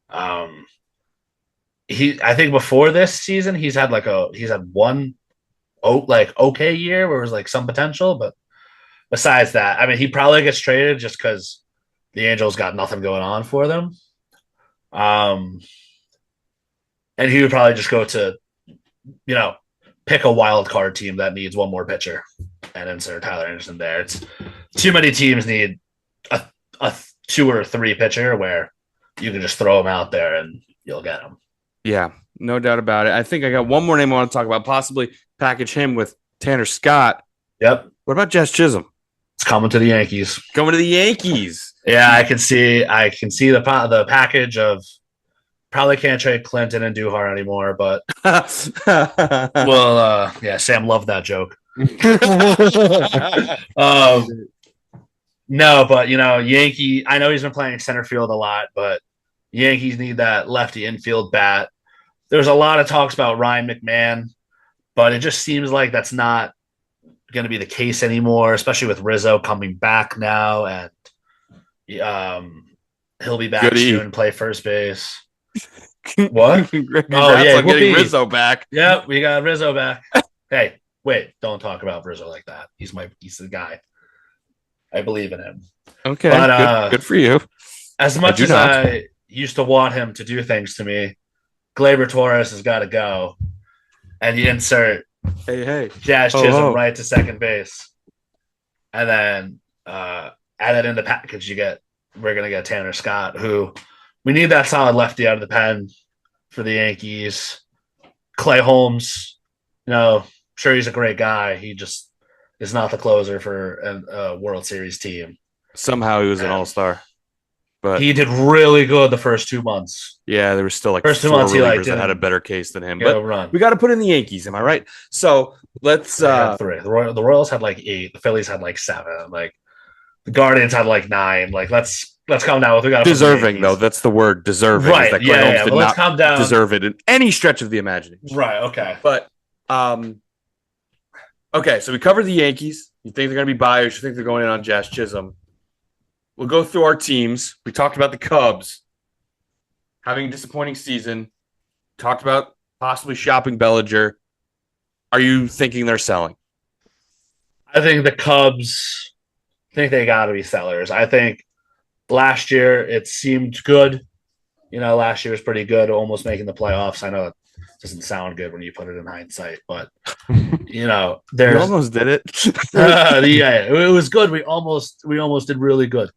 I think before this season, he's had one okay year where it was like some potential, but besides that, I mean, he probably gets traded just because the Angels got nothing going on for them. And he would probably just go to, pick a wild card team that needs one more pitcher and insert Tyler Anderson there. It's too many teams need a 2 or 3 pitcher where you can just throw them out there and you'll get them. Yeah, no doubt about it. I think I got one more name I want to talk about, possibly package him with Tanner Scott. Yep. What about Jazz Chisholm? It's coming to the Yankees. Going to the Yankees. Yeah, I can see the package of probably can't trade Clinton and Duhar anymore, but Sam loved that joke. No, but Yankee. I know he's been playing center field a lot, but Yankees need that lefty infield bat. There's a lot of talks about Ryan McMahon, but it just seems like that's not going to be the case anymore, especially with Rizzo coming back now, and he'll be back soon and play first base. What? On getting Rizzo back. Yeah, we got Rizzo back. Hey, wait, don't talk about Rizzo like that. He's the guy. I believe in him. Okay, but, good for you. As much as I used to want him to do things to me, Gleyber Torres has got to go, and you insert Jazz Chisholm right to second base, and then add that in the package. We're gonna get Tanner Scott, who we need that solid lefty out of the pen for the Yankees. Clay Holmes, sure he's a great guy. He just is not the closer for a World Series team. Somehow he was an all-star. But he did really good the first 2 months. Yeah, there was still like first 2 months relievers that had a better case than him. But we got to put in the Yankees, am I right? So let's. 3. The Royals had like 8. The Phillies had like 7. Like the Guardians had like 9. Like let's calm down. We got deserving though. That's the word, deserving. Right? That Yeah. But let's calm down. Deserve it in any stretch of the imagination. Right. Okay. But okay. So we covered the Yankees. You think they're going to be buyers? You think they're going in on Jazz Chisholm? We'll go through our teams. We talked about the Cubs having a disappointing season. Talked about possibly shopping Bellinger. Are you thinking they're selling? I think the Cubs think they got to be sellers. I think last year it seemed good. Last year was pretty good, almost making the playoffs. I know it doesn't sound good when you put it in hindsight, but You almost did it. It was good. We almost did really good.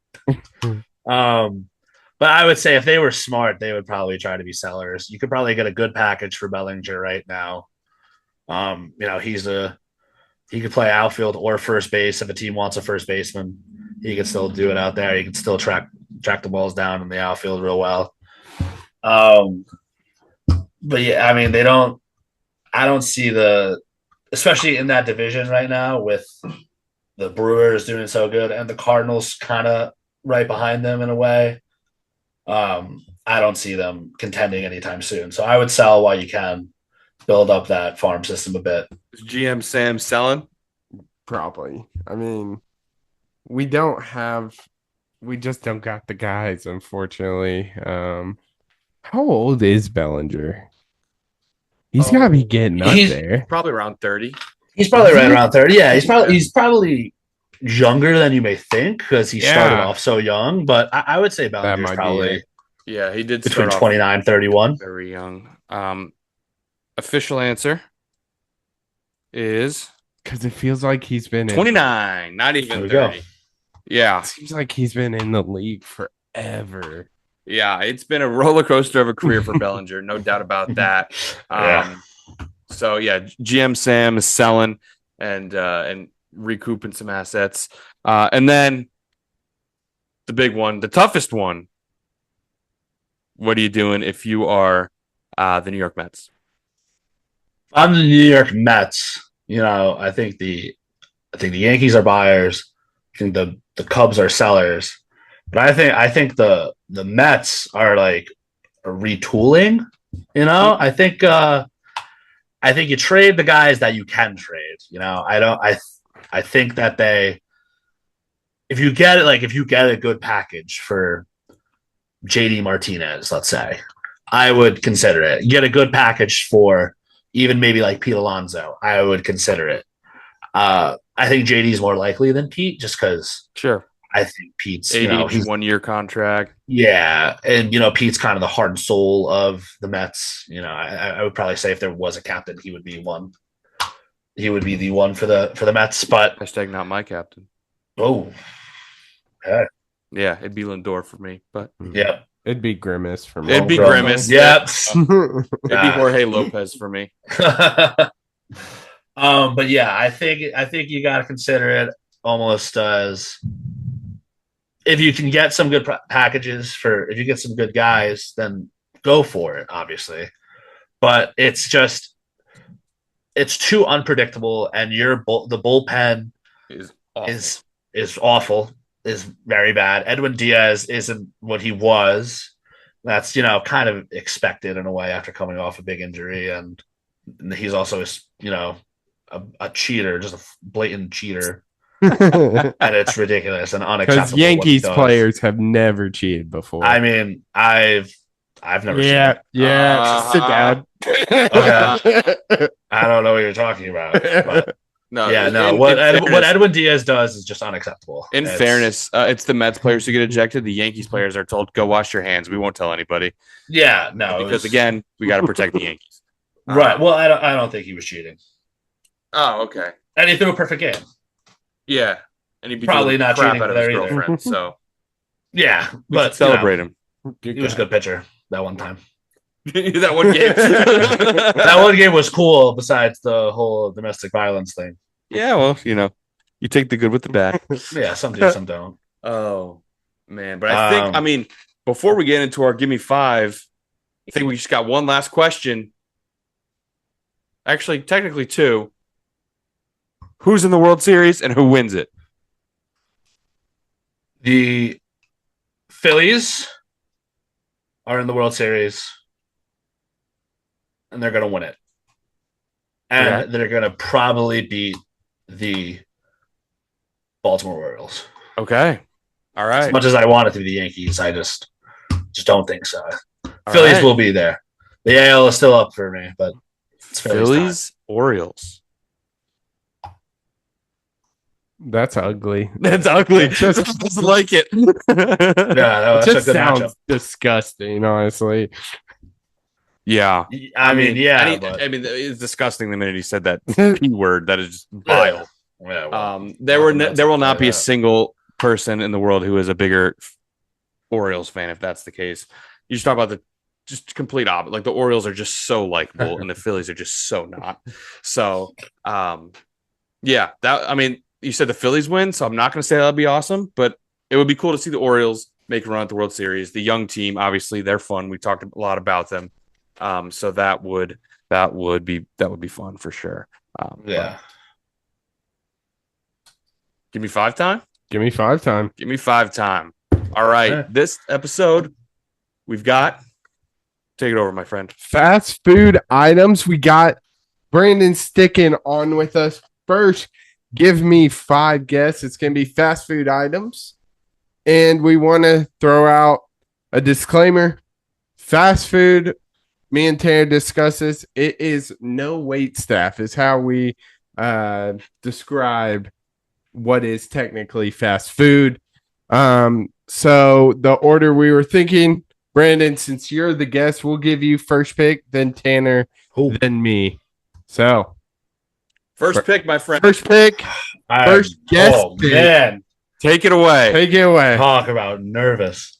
But I would say if they were smart, they would probably try to be sellers. You could probably get a good package for Bellinger right now. He could play outfield or first base if a team wants a first baseman. He could still do it out there. He could still track the balls down in the outfield real well. But yeah, I mean, I don't see especially in that division right now with the Brewers doing so good and the Cardinals kind of right behind them in a way. I don't see them contending anytime soon. So I would sell while you can, build up that farm system a bit. Is GM Sam selling? Probably. I mean, we just don't got the guys, unfortunately. How old is Bellinger? He's got to be getting up there. Probably around 30. He's probably right around 30. Yeah, he's probably younger than you may think because he started off so young. But I would say Bellinger's probably he did between 29 and 31. Very young. Official answer is because it feels like he's been 29, not even 30. Yeah, it seems like he's been in the league forever. Yeah, it's been a roller coaster of a career for Bellinger, no doubt about that. So yeah, GM Sam is selling and recouping some assets, and then the big one, the toughest one. What are you doing if you are the New York Mets? I'm the New York Mets. I think the Yankees are buyers. I think the Cubs are sellers. But I think the Mets are like retooling. I think you trade the guys that you can trade. I think that if you get a good package for JD Martinez, let's say, I would consider it. You get a good package for even maybe like Pete Alonso, I would consider it. I think JD's more likely than Pete just because I think Pete's he's 1 year contract. Yeah. And Pete's kind of the heart and soul of the Mets. I would probably say if there was a captain, he would be one. He would be the one for the Mets, but hashtag not my captain. Oh. Okay. Yeah, it'd be Lindor for me, but yeah. It'd be Grimace for me. It'd be Grimace. Yep. It'd be Jorge Lopez for me. But yeah, I think you got to consider it almost as if you can get some good packages for if you get some good guys, then go for it. Obviously, but it's too unpredictable, and the bullpen Is awful. is awful, is very bad. Edwin Diaz isn't what he was. That's kind of expected in a way after coming off a big injury, and he's also a cheater, just a blatant cheater, and it's ridiculous and unacceptable. Because Yankees players have never cheated before. I mean, I've never seen it. Yeah. Sit down. Okay. I don't know what you're talking about. But No, yeah, no. What Edwin Diaz does is just unacceptable. In fairness, it's the Mets players who get ejected. The Yankees players are told, "Go wash your hands. We won't tell anybody." Yeah, no, because again, we got to protect the Yankees. Right. Well, I don't think he was cheating. Oh, okay. And he threw a perfect game. Yeah, and he'd be probably not crap cheating out of there his either. girlfriend. So yeah, we but should celebrate him. He was a good pitcher that one time. That one game. That one game was cool. Besides the whole domestic violence thing. Yeah, well, you take the good with the bad. Yeah, some do, some don't. Oh man, but I think before we get into our give me five, I think we just got one last question. Actually, technically two. Who's in the World Series and who wins it? The Phillies are in the World Series, and they're going to win it. And they're going to probably beat the Baltimore Orioles. Okay. All right. As much as I want it to be the Yankees, I just don't think so. Phillies will be there. The AL is still up for me, but it's Phillies, Orioles. That's ugly. That's ugly. Just like it. Yeah, it just sounds disgusting, honestly. Yeah. I mean, it's disgusting the minute he said that P word. That is just vile. Yeah, well, there will not be a single person in the world who is a bigger Orioles fan if that's the case. You just talk about the just complete opposite. Like the Orioles are just so likable and the Phillies are just so not. So, you said the Phillies win, so I'm not going to say that'll be awesome, but it would be cool to see the Orioles make a run at the World Series. The young team, obviously, they're fun. We talked a lot about them, so that would be fun for sure. Yeah. Give me five time. Give me five time. All right, This episode we've got. Take it over, my friend. Fast food items. We got Brandon sticking on with us first. Give me five guesses. It's going to be fast food items. And we want to throw out a disclaimer. Fast food, me and Tanner discuss this. It is no wait staff is how we describe what is technically fast food. So the order we were thinking, Brandon, since you're the guest, we'll give you first pick, then Tanner, then me. So first pick, my friend. First pick. First guest. Oh, man. Take it away. Talk about nervous.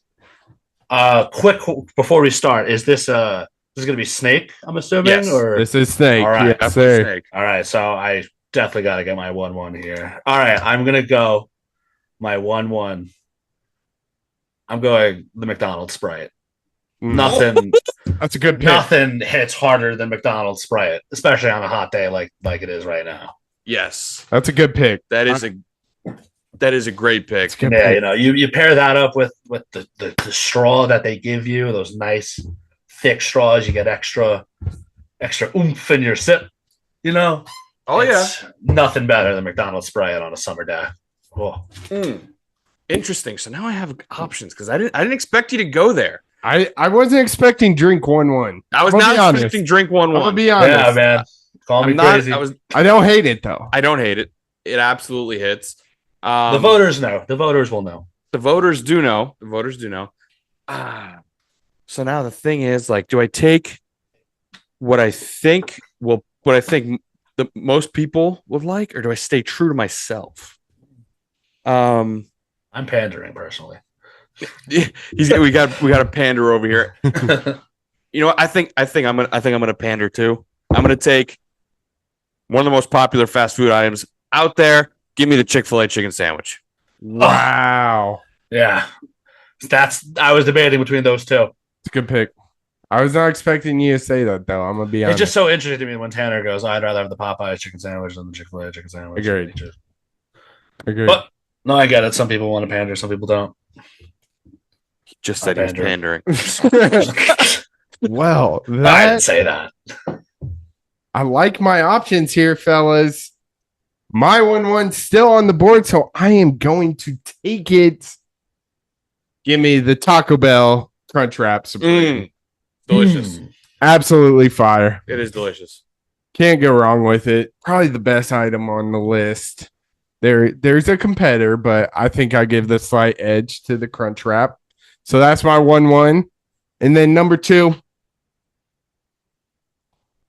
Quick before we start, is this going to be Snake, I'm assuming? Yes, or this is Snake. All right. Yes, sir. Snake. All right, so I definitely got to get my 1-1 here. All right, I'm going to go my 1-1. I'm going the McDonald's Sprite. Nothing. That's a good pick. Nothing hits harder than McDonald's Sprite, especially on a hot day like it is right now. Yes, that's a good pick. That is a great pick. Yeah, you pair that up with the straw that they give you, those nice thick straws. You get extra oomph in your sip. Oh yeah, nothing better than McDonald's Sprite on a summer day. Oh. Interesting. So now I have options because I didn't expect you to go there. I wasn't expecting drink 1-1. I was not expecting drink 1-1. I'm gonna be honest. Yeah, man. Call me crazy. I don't hate it though. I don't hate it. It absolutely hits. The voters know. The voters will know. The voters do know. So now the thing is, like, do I take what I think the most people would like, or do I stay true to myself? I'm pandering personally. We got a pander over here. I think I'm gonna pander too. I'm gonna take one of the most popular fast food items out there. Give me the Chick-fil-A chicken sandwich. Wow. Yeah. I was debating between those two. It's a good pick. I was not expecting you to say that, though. I'm going to be honest. It's just so interesting to me when Tanner goes, I'd rather have the Popeyes chicken sandwich than the Chick-fil-A chicken sandwich. Agreed. But, no, I get it. Some people want to pander. Some people don't. He just said he was pandering. Well, I didn't say that. I like my options here, fellas. My 1-1's still on the board, so I am going to take it. Give me the Taco Bell Crunchwrap Supreme. Delicious. Absolutely fire. It is delicious. Can't go wrong with it. Probably the best item on the list. There's a competitor, but I think I give the slight edge to the Crunchwrap. So that's my 1-1. And then number 2,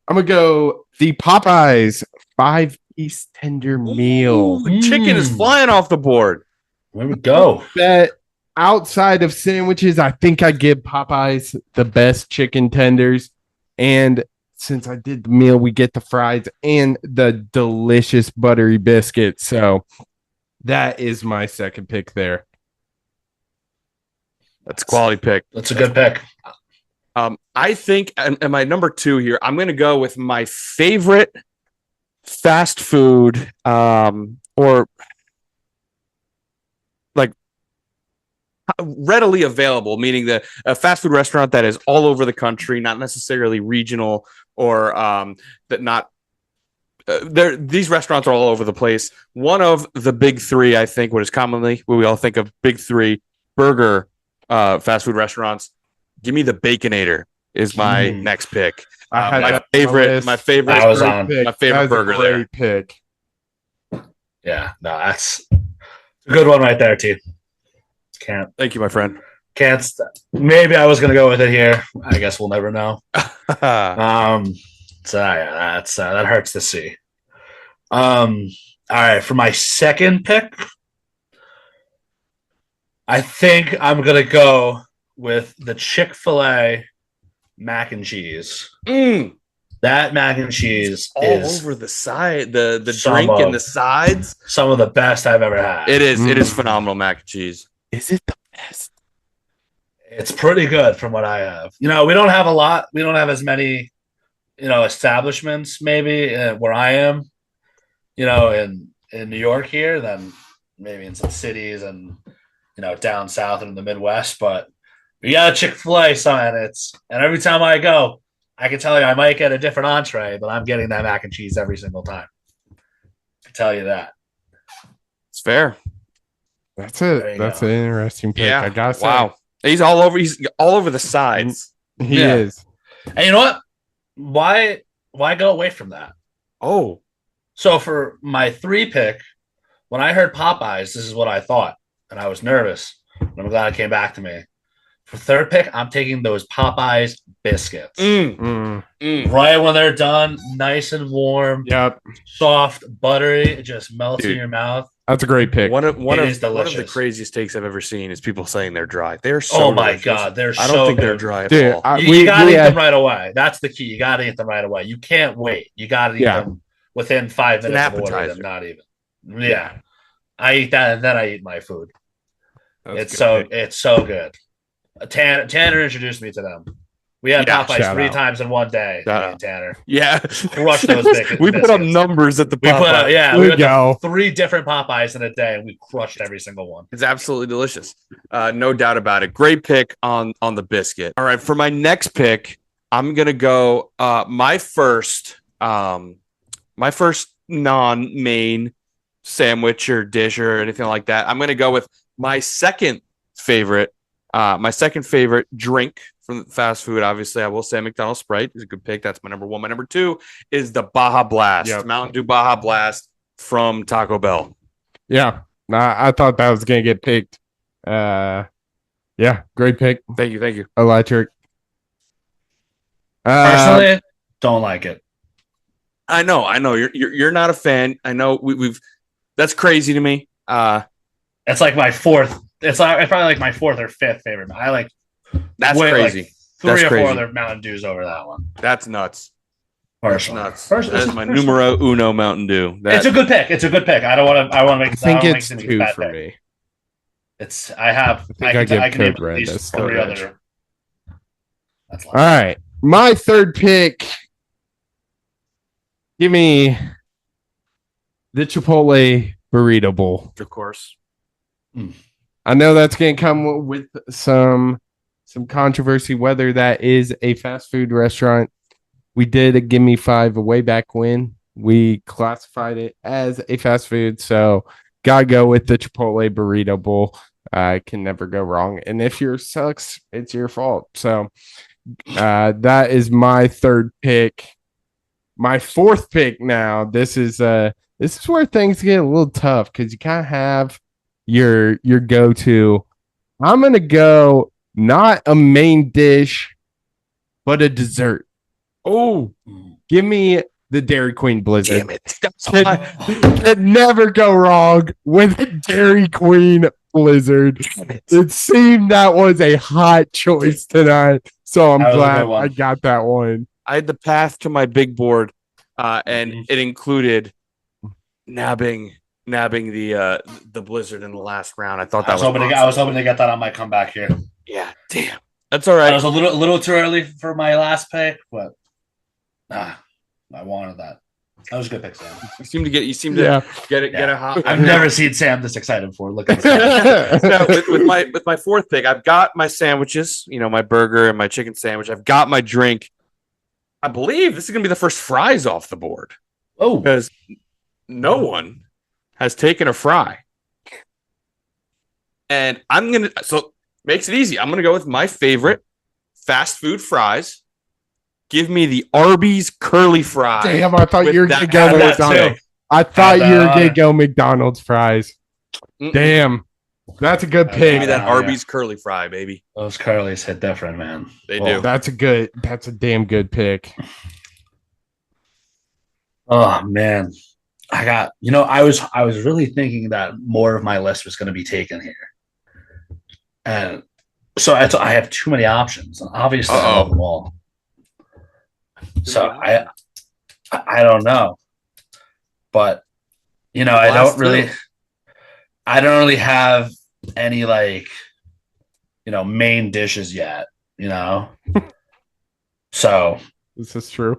I'm going to go the Popeyes 5-piece tender meal. Ooh, chicken is flying off the board. There we go. That outside of sandwiches, I think I give Popeyes the best chicken tenders. And since I did the meal, we get the fries and the delicious buttery biscuit. So that is my second pick there. That's a quality pick. That's a good pick. I think, and my number 2 here, I'm going to go with my favorite fast food, or like readily available, meaning a fast food restaurant that is all over the country, not necessarily regional, or that not. These restaurants are all over the place. One of the big 3, I think, what we all think of big 3 burger fast food restaurants. Give me the Baconator is my next pick. My favorite burger there. Pick. Yeah, no, that's a good one right there, T. Can't. Thank you, my friend. Can't. Maybe I was gonna go with it here. I guess we'll never know. So yeah, that hurts to see. All right, for my second pick, I think I'm gonna go with the Chick-fil-A mac and cheese. That mac and cheese is all over the side, the drink and the sides. Some of the best I've ever had. It is phenomenal mac and cheese. Is it the best? It's pretty good from what I have. We don't have a lot. We don't have as many, establishments maybe where I am, in New York here than maybe in some cities and, down south and in the Midwest. But we got a Chick-fil-A sign. And every time I go, I can tell you I might get a different entree, but I'm getting that mac and cheese every single time. I can tell you that. It's fair. That's it. That's an interesting pick. Yeah. I gotta say. Wow. He's all over the sides. He is. And you know what? Why go away from that? Oh. So for my 3 pick, when I heard Popeyes, this is what I thought. And I was nervous. And I'm glad it came back to me. For 3rd pick, I'm taking those Popeyes biscuits. Right when they're done, nice and warm. Yep. Soft, buttery. It just melts in your mouth. That's a great pick. One of the craziest takes I've ever seen is people saying they're dry. They're so oh my delicious. God, they're I don't so think good. they're dry at all. You gotta eat them right away. That's the key. You gotta eat them right away. You can't wait. You gotta eat them within 5 minutes of ordering them. Not even. Yeah. I eat that and then I eat my food. It's so good. Tanner introduced me to them. We had Popeyes 3 times in one day. Tanner. Yeah. Crushed those biscuits. We put up numbers at the Popeyes. We went to 3 different Popeyes in a day, and we crushed every single one. It's absolutely delicious. No doubt about it. Great pick on the biscuit. All right, for my next pick, I'm gonna go my first non-main sandwich or dish or anything like that. I'm gonna go with my second favorite drink from fast food. Obviously, I will say McDonald's Sprite is a good pick. That's my number 1. My number 2 is the Baja Blast, Mountain Dew Baja Blast from Taco Bell. Yeah, I thought that was gonna get picked. Yeah, great pick. Thank you. Electric. Personally, don't like it. I know. You're not a fan. I know we've. That's crazy to me. It's like my 4th. It's probably like my 4th or 5th favorite. I like. That's crazy. Like 3 or 4 other Mountain Dews over that one. That's nuts. That's nuts. That is my numero uno Mountain Dew. It's a good pick. It's a good pick. I don't want to. I want to make. I think it's make 2 for me. It's. I can name at least 3 other. That's all right. My third pick. Give me the Chipotle Burrito Bowl. Of course. I know that's going to come with some controversy, whether that is a fast food restaurant. We did a Gimme 5 way back when. We classified it as a fast food, so gotta go with the Chipotle Burrito Bowl. Can never go wrong. And if yours sucks, it's your fault. So that is my third pick. My fourth pick now. This is where things get a little tough because you kind of have your go-to. I'm gonna go not a main dish, but a dessert. Oh, give me the Dairy Queen Blizzard. Damn it. Can never go wrong with a Dairy Queen Blizzard. It seemed that was a hot choice tonight. So I'm glad I got that one. I had the path to my big board, and it included nabbing the Blizzard in the last round. I thought that I was hoping to get that on my comeback here. Yeah, damn. That's all right. I was a little too early for my last pick, but I wanted that. That was a good pick, Sam. You seem to get a hot. I've never seen Sam this excited before. Look at this. with my fourth pick, I've got my sandwiches, my burger and my chicken sandwich. I've got my drink. I believe this is gonna be the first fries off the board. Oh, because no one has taken a fry. And makes it easy. I'm gonna go with my favorite fast food fries. Give me the Arby's curly fry. Damn, I thought you were going to go McDonald's. I thought you were going to go McDonald's fries. Damn. That's a good pick. Give me that Arby's curly fry, baby. Those curlies hit different, man. They do. That's a damn good pick. Oh, man. I was really thinking that more of my list was going to be taken here. And so I have too many options. And obviously, I love them all. So I don't know, but I don't really have any main dishes yet. So this is true.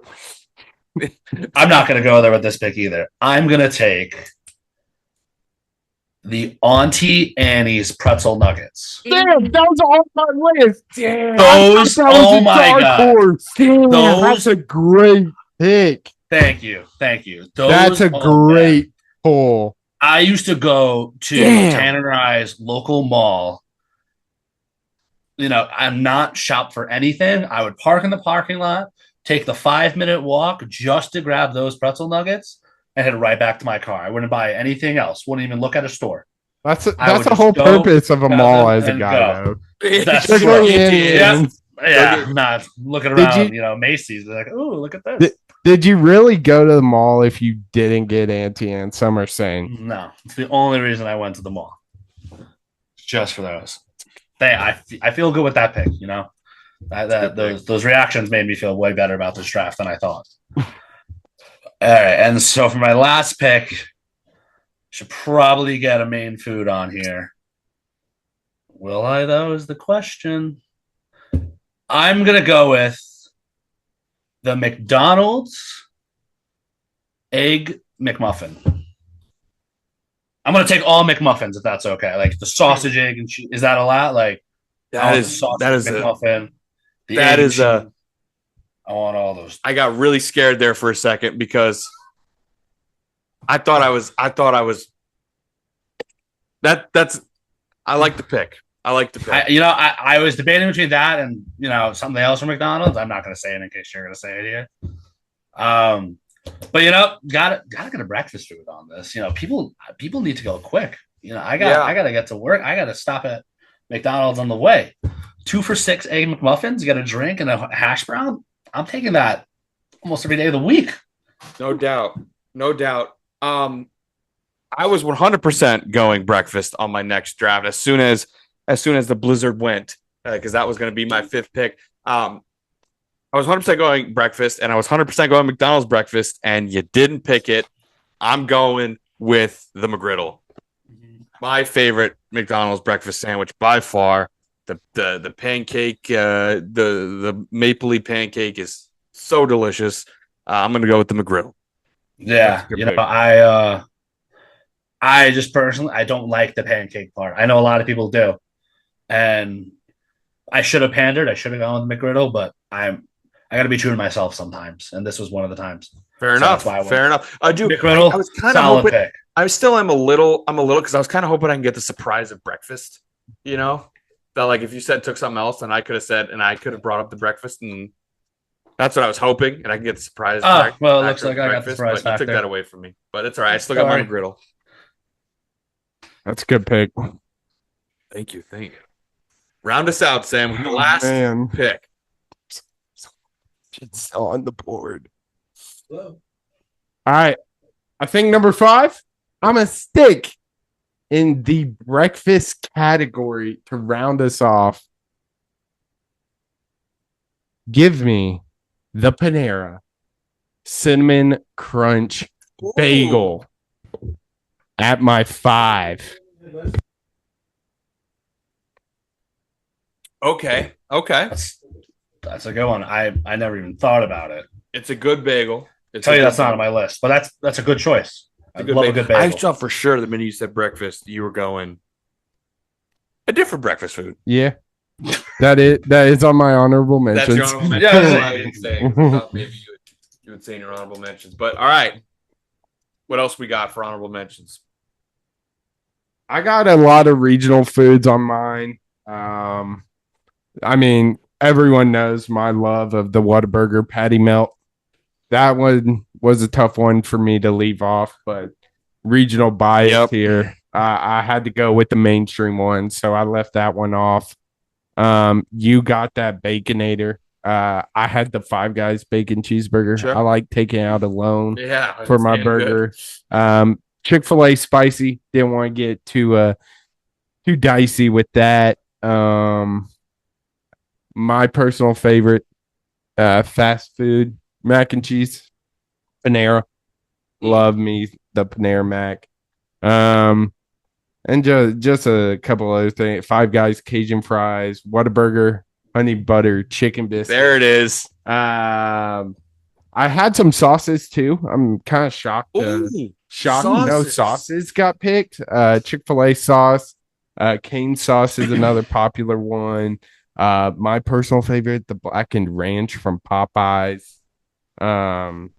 I'm not going to go there with this pick either. I'm going to take the Auntie Annie's pretzel nuggets. Damn, that was on my list. Damn, those. Oh my god, damn, that's a great pick. Thank you. That's a great pull. I used to go to Tannerized local mall. I'm not shop for anything. I would park in the parking lot, take the 5-minute walk just to grab those pretzel nuggets, and head right back to my car. I wouldn't buy anything else. Wouldn't even look at a store. That's the whole purpose of a mall as a guy, though. That's true. Yeah. Not looking around, Macy's. They're like, oh, look at this. Did you really go to the mall if you didn't get Auntie Anne? Some are saying. No. It's the only reason I went to the mall. Just for those. I feel good with that pick, Those reactions made me feel way better about this draft than I thought. All right, and so for my last pick, should probably get a main food on here. Will I, though, is the question. I'm going to go with the McDonald's Egg McMuffin. I'm going to take all McMuffins, if that's okay. Like the sausage, egg, and cheese. Is that a lot? That is McMuffin. I want all those. I got really scared there for a second because I thought I was I like the pick. I was debating between that and something else from McDonald's. I'm not going to say it in case you're going to say it here. But gotta get a breakfast food on this. People need to go quick. I gotta get to work. I gotta stop at McDonald's on the way. 2 for $6 egg McMuffins. You got a drink and a hash brown. I'm taking that almost every day of the week. No doubt. I was 100% going breakfast on my next draft as soon as the Blizzard went, because that was going to be my 5th pick. I I was 100% going breakfast, and I was 100% going McDonald's breakfast, and you didn't pick it. I'm going with the McGriddle. My favorite McDonald's breakfast sandwich by far. The pancake, the mapley pancake is so delicious. I'm going to go with the McGriddle. Yeah, pick. I just personally I don't like the pancake part. I know a lot of people do, and I should have pandered. I should have gone with McGriddle, but I got to be true to myself sometimes, and this was one of the times. Fair enough. Fair enough. I do. McGriddle, I was kind of hoping. Pick. I still am a little because I was kind of hoping I can get the surprise of breakfast. You know, that like if you took something else, and I could have said, and I could have brought up the breakfast, and that's what I was hoping, and I can get the surprise. Well, it looks like I got the surprise factor. You took that away from me, but it's all right. I still got my McGriddle. That's a good pick. Thank you. Round us out, Sam, with the last pick. It's on the board. All right. I think number 5, I'm going to stick in the breakfast category to round us off. Give me the Panera Cinnamon Crunch Bagel at my 5. Okay. That's a good one. I never even thought about it. It's a good bagel. Tell you that's not on my list, but that's a good choice. I love a good bagel. I thought for sure the minute you said breakfast, you were going a different breakfast food. Yeah, that is on my honorable mentions. That's your honorable mentions. Yeah, I didn't say. I thought maybe you would say in your honorable mentions. But all right, what else we got for honorable mentions? I got a lot of regional foods on mine. I mean, everyone knows my love of the Whataburger patty melt. That one was a tough one for me to leave off, but regional bias here. I had to go with the mainstream one, so I left that one off. You got that Baconator. I had the Five Guys bacon cheeseburger. Sure. I like taking out alone for my burger. Chick-fil-A spicy. Didn't want to get too dicey with that. My personal favorite fast food mac and cheese, Panera. Love me the Panera Mac. And just a couple other things. Five Guys Cajun fries, Whataburger, honey butter chicken biscuit. There it is. I had some sauces too. I'm kind of shocked. No sauces got picked. Chick-fil-A sauce, cane sauce is another popular one. My personal favorite, the blackened ranch from Popeyes. And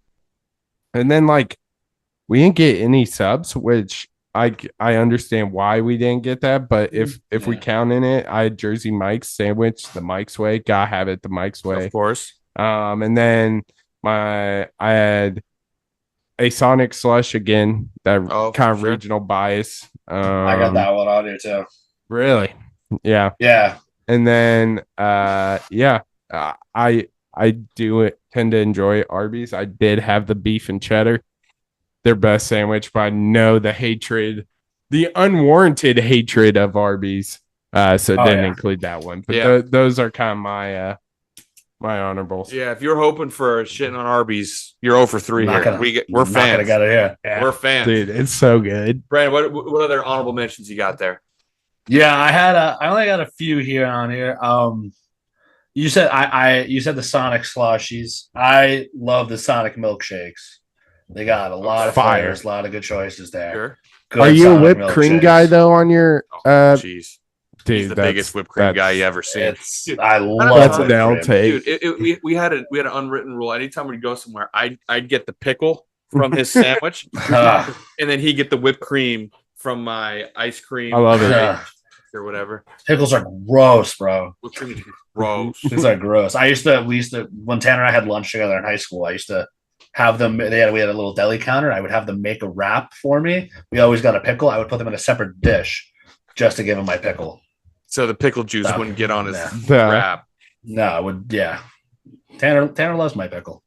then like we didn't get any subs, which I understand why we didn't get that, but if we count in it, I had Jersey Mike's sandwich, the Mike's way. Gotta have it the Mike's way, of course. And then I had a Sonic slush again, that kind of regional bias. I got that one on here too. Really? Yeah. Yeah. And then I do tend to enjoy Arby's. I did have the beef and cheddar, their best sandwich, but I know the unwarranted hatred of Arby's. So it didn't include that one. But those are kind of my honorables. Yeah, if you're hoping for shitting on Arby's, you're 0 for 3 here. We're fans. Yeah. We're fans. Dude, it's so good. Brandon, what other honorable mentions you got there? Yeah, I only got a few here on here. You said you said the Sonic slushies. I love the Sonic milkshakes. They got a lot of flavors, a lot of good choices there. Sure. Are you a whipped cream guy though on your jeez. Dude, he's the biggest whipped cream guy you ever seen. I love it. I'll take. Dude, we had an unwritten rule. Anytime we'd go somewhere, I'd get the pickle from his sandwich, and then he'd get the whipped cream from my ice cream. I love it. Or whatever. Pickles are gross, bro. Gross. These are gross. We used to when Tanner and I had lunch together in high school, I used to have them. We had a little deli counter. I would have them make a wrap for me. We always got a pickle. I would put them in a separate dish just to give him my pickle. So the pickle juice wouldn't get on his wrap. No, it would. Yeah. Tanner loves my pickle.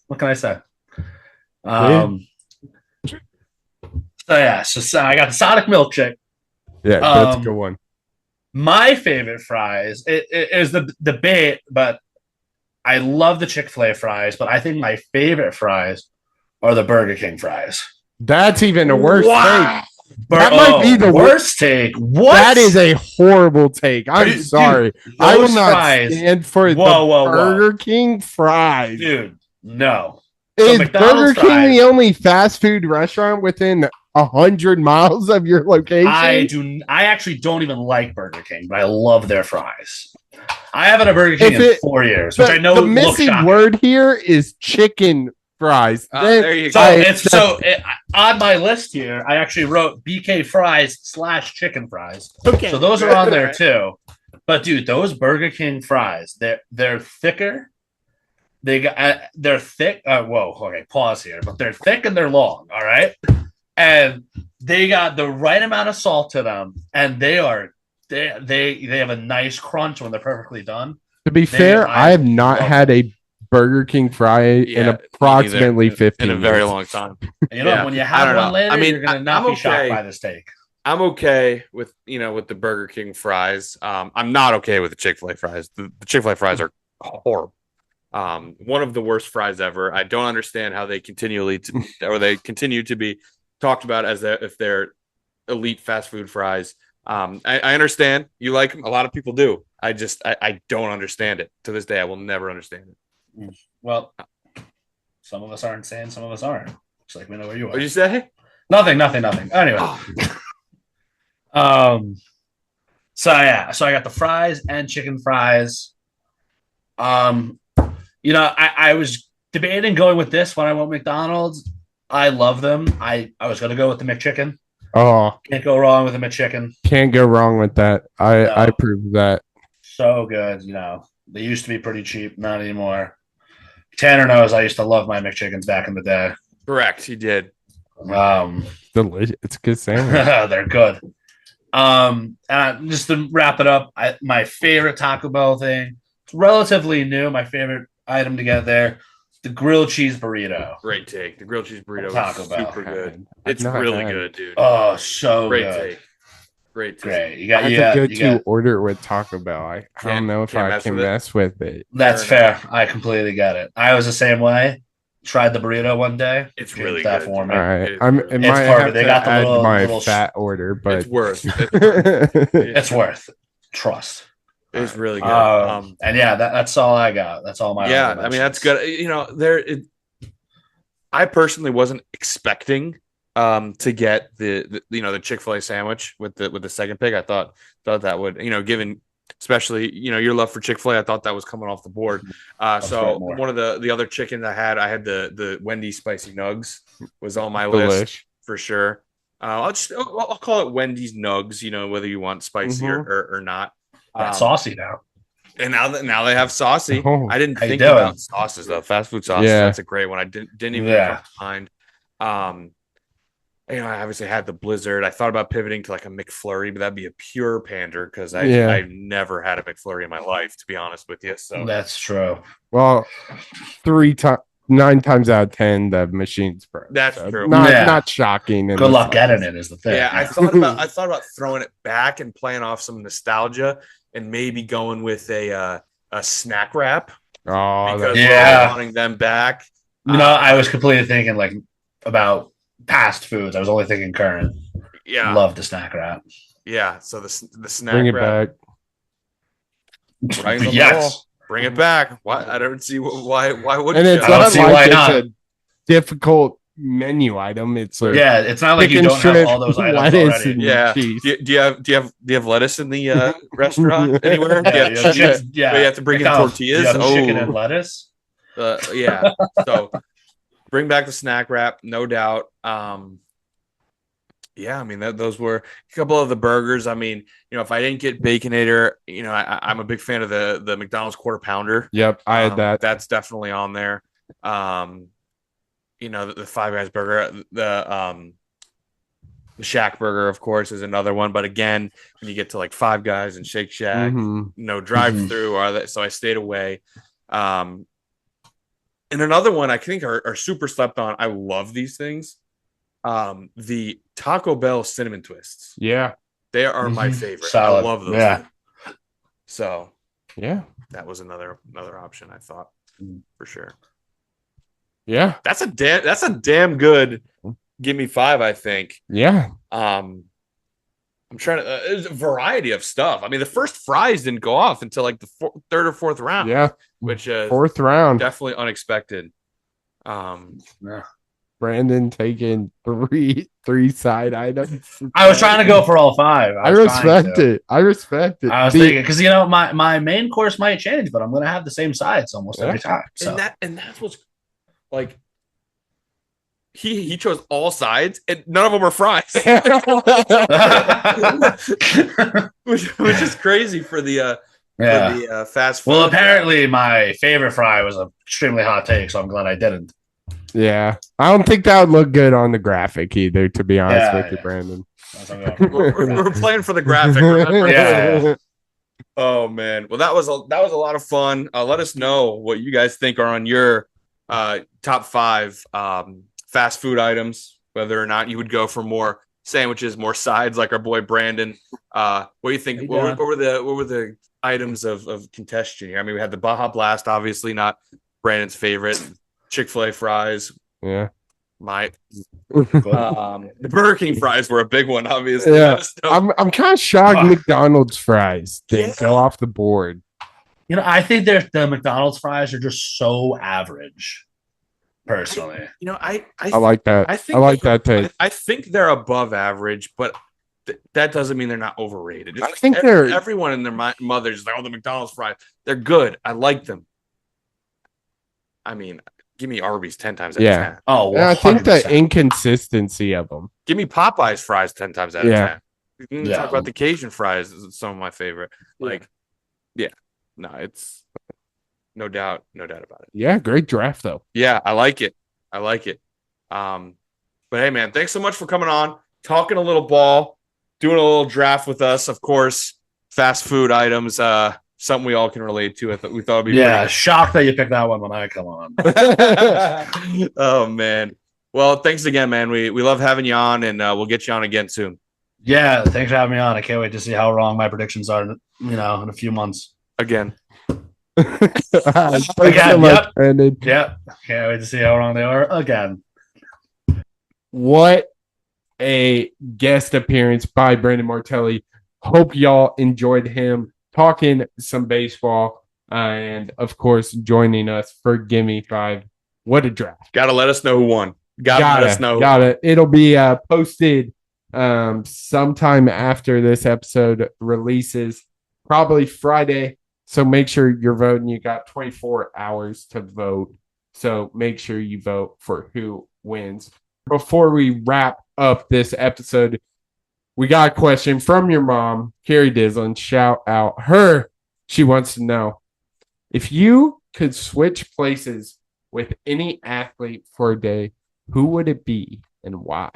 What can I say? So I got the Sonic milkshake. Yeah, that's a good one. My favorite fries it is the debate, but I love the Chick-fil-A fries, but I think my favorite fries are the Burger King fries. That's even a worse take. That might be the worst take. What? That is a horrible take. I'm Dude, sorry. I will not fries, stand for Burger King fries. Dude, no. Is Burger King the only fast food restaurant within 100 miles of your location? I actually don't even like Burger King, but I love their fries. I haven't had a Burger King in 4 years, which I know the missing word here is chicken fries. There you go. On my list here, I actually wrote BK fries / chicken fries. Okay, so those are on there too. But dude, those Burger King fries, they're thicker. They're thick. Whoa, okay, pause here. But they're thick and they're long. All right, and they got the right amount of salt to them, and they have a nice crunch when they're perfectly done. To be fair, I have not had a Burger King fry in approximately 15 in a very long time. When you have one later, you're gonna not be shocked by the steak. I'm okay with the Burger King fries. I'm not okay with the Chick-fil-A fries. The Chick-fil-A fries are horrible. One of the worst fries ever. I don't understand how they continue to be talked about as if they're elite fast food fries. I understand you like them. A lot of people do. I don't understand it. To this day, I will never understand it. Well, some of us aren't saying, some of us aren't. Just like we know where you are. What did you say? Nothing. Anyway. So I got the fries and chicken fries. I was debating going with this when I went McDonald's. I love them. I was going to go with the McChicken. Oh, can't go wrong with a McChicken. Can't go wrong with that. I approve that. So good. They used to be pretty cheap, not anymore. Tanner knows I used to love my McChickens back in the day. Correct, he did. Delicious. It's a good sandwich. They're good. Just to wrap it up, my favorite Taco Bell thing. It's relatively new. My favorite item to get there. The grilled cheese burrito. Great take. The grilled cheese burrito Taco is Bell. super good. It's really good, dude. Oh, so great good. Take. Great take. Great. You I have to go to order it with Taco Bell. I don't know if I can mess with it. That's fair. I completely get it. I was the same way. Tried the burrito one day. It's really good. For me. All right. It might have to add my fat order, but it's worth. It's worth. Trust. It's really good. And that's all I got. That's all my. Yeah, I mean that's good. I personally wasn't expecting to get the Chick-fil-A sandwich with the second pick. I thought that would given especially your love for Chick-fil-A, I thought that was coming off the board. So one of the other chickens I had the Wendy's spicy nugs was on my list for sure. I'll call it Wendy's nugs. Whether you want spicy or not. Saucy now. And now they have saucy. Oh, I didn't think about sauces though. Fast food sauces. Yeah. That's a great one. I didn't even come to mind. I obviously had the Blizzard. I thought about pivoting to like a McFlurry, but that'd be a pure pander because I've never had a McFlurry in my life, to be honest with you. So that's true. Well, 9 times out of 10, the machine's broke. That's true. Not shocking. Good luck getting it is the thing. Yeah, I thought about throwing it back and playing off some nostalgia and maybe going with a snack wrap. Oh, because we're wanting them back. I was completely thinking like about past foods. I was only thinking current. Yeah, love the snack wrap. Yeah, so the snack bring it wrap. Back. Yes. Bring it back. Why? I don't see why wouldn't and it's you? not like it's a difficult menu item. It's it's not like you don't have all those items already. Yeah. Do you have lettuce in the restaurant anywhere? You have to bring in tortillas. Chicken and lettuce. Yeah. So bring back the snack wrap, no doubt. Yeah, I mean those were a couple of the burgers. I mean, if I didn't get Baconator, I'm a big fan of the McDonald's Quarter Pounder. Yep, I had that. That's definitely on there. The Five Guys burger, the Shack burger, of course, is another one. But again, when you get to like Five Guys and Shake Shack, no drive-through, so I stayed away. And another one I think are super slept on. I love these things. The Taco Bell cinnamon twists. Yeah, they are my favorite. Solid. I love those. Yeah. So Yeah. That was another option I thought for sure. Yeah. That's a damn good give me 5, I think. Yeah. I'm trying to there's a variety of stuff. I mean, the first fries didn't go off until like the third or fourth round. Yeah. Which fourth round. Definitely unexpected. Yeah. Brandon taking three side items. I was trying to go for all 5. I respect it. I respect it. I was thinking because my main course might change, but I'm gonna have the same sides almost every time. So. And that's what's like. He chose all sides, and none of them were fries, which is crazy for the fast food. Well, apparently my favorite fry was an extremely hot take, so I'm glad I didn't. Yeah, I don't think that would look good on the graphic either. To be honest with you, Brandon, we're playing for the graphic. Remember? Yeah. Oh man, well that was a lot of fun. Let us know what you guys think are on your top 5 fast food items, whether or not you would go for more sandwiches, more sides like our boy Brandon. What do you think? What were the items of contention here? I mean, we had the Baja Blast, obviously not Brandon's favorite. Chick-fil-A fries. Yeah. The Burger King fries were a big one, obviously. Yeah. I'm kind of shocked McDonald's fries didn't go off the board. I think the McDonald's fries are just so average. Personally, I like that. I like that take. I think they're above average, but that doesn't mean they're not overrated. I think everyone and their mother's like, the McDonald's fries, they're good. I like them. I mean, give me Arby's 10 times out of 10. Oh, I think the inconsistency of them. Give me Popeye's fries 10 times out of 10. We can talk about the Cajun fries. Some of my favorite. It's no doubt about it. Yeah, great draft though. Yeah, I like it. But hey, man, thanks so much for coming on, talking a little ball, doing a little draft with us. Of course, fast food items, something we all can relate to. We thought it'd be shocked that you picked that one when I come on. Oh man. Well, thanks again, man. We love having you on, and we'll get you on again soon. Yeah, thanks for having me on. I can't wait to see how wrong my predictions are. In a few months. Again. Thanks so much, Brandon. Yep. Can't wait to see how wrong they are again. What a guest appearance by Brandon Martelli. Hope y'all enjoyed him talking some baseball and, of course, joining us for Gimme 5. What a draft. Gotta let us know who won. Gotta let us know. Got it. It'll be posted sometime after this episode releases, probably Friday. So make sure you're voting. You got 24 hours to vote. So make sure you vote for who wins. Before we wrap up this episode, we got a question from your mom, Carrie Dyslin. Shout out her. She wants to know, if you could switch places with any athlete for a day, who would it be and why?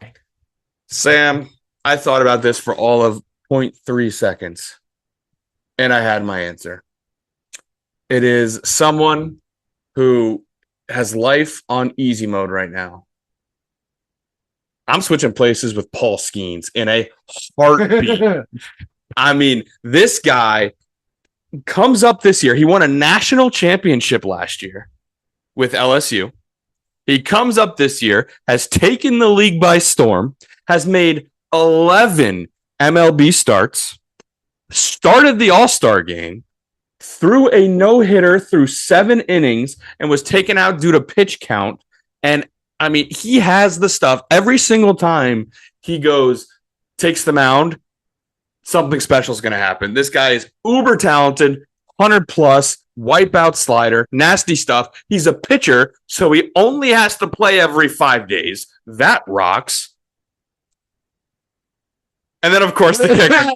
Sam, I thought about this for all of 0.3 seconds, and I had my answer. It is someone who has life on easy mode right now. I'm switching places with Paul Skeens in a heartbeat. I mean, this guy comes up this year. He won a national championship last year with LSU. He comes up this year, has taken the league by storm, has made 11 MLB starts, started the All-Star game, threw a no-hitter through 7 innings, and was taken out due to pitch count. And, I mean, he has the stuff. Every single time he takes the mound, something special is going to happen. This guy is uber talented, 100-plus, wipeout slider, nasty stuff. He's a pitcher, so he only has to play every 5 days. That rocks. And then, of course, the kicker.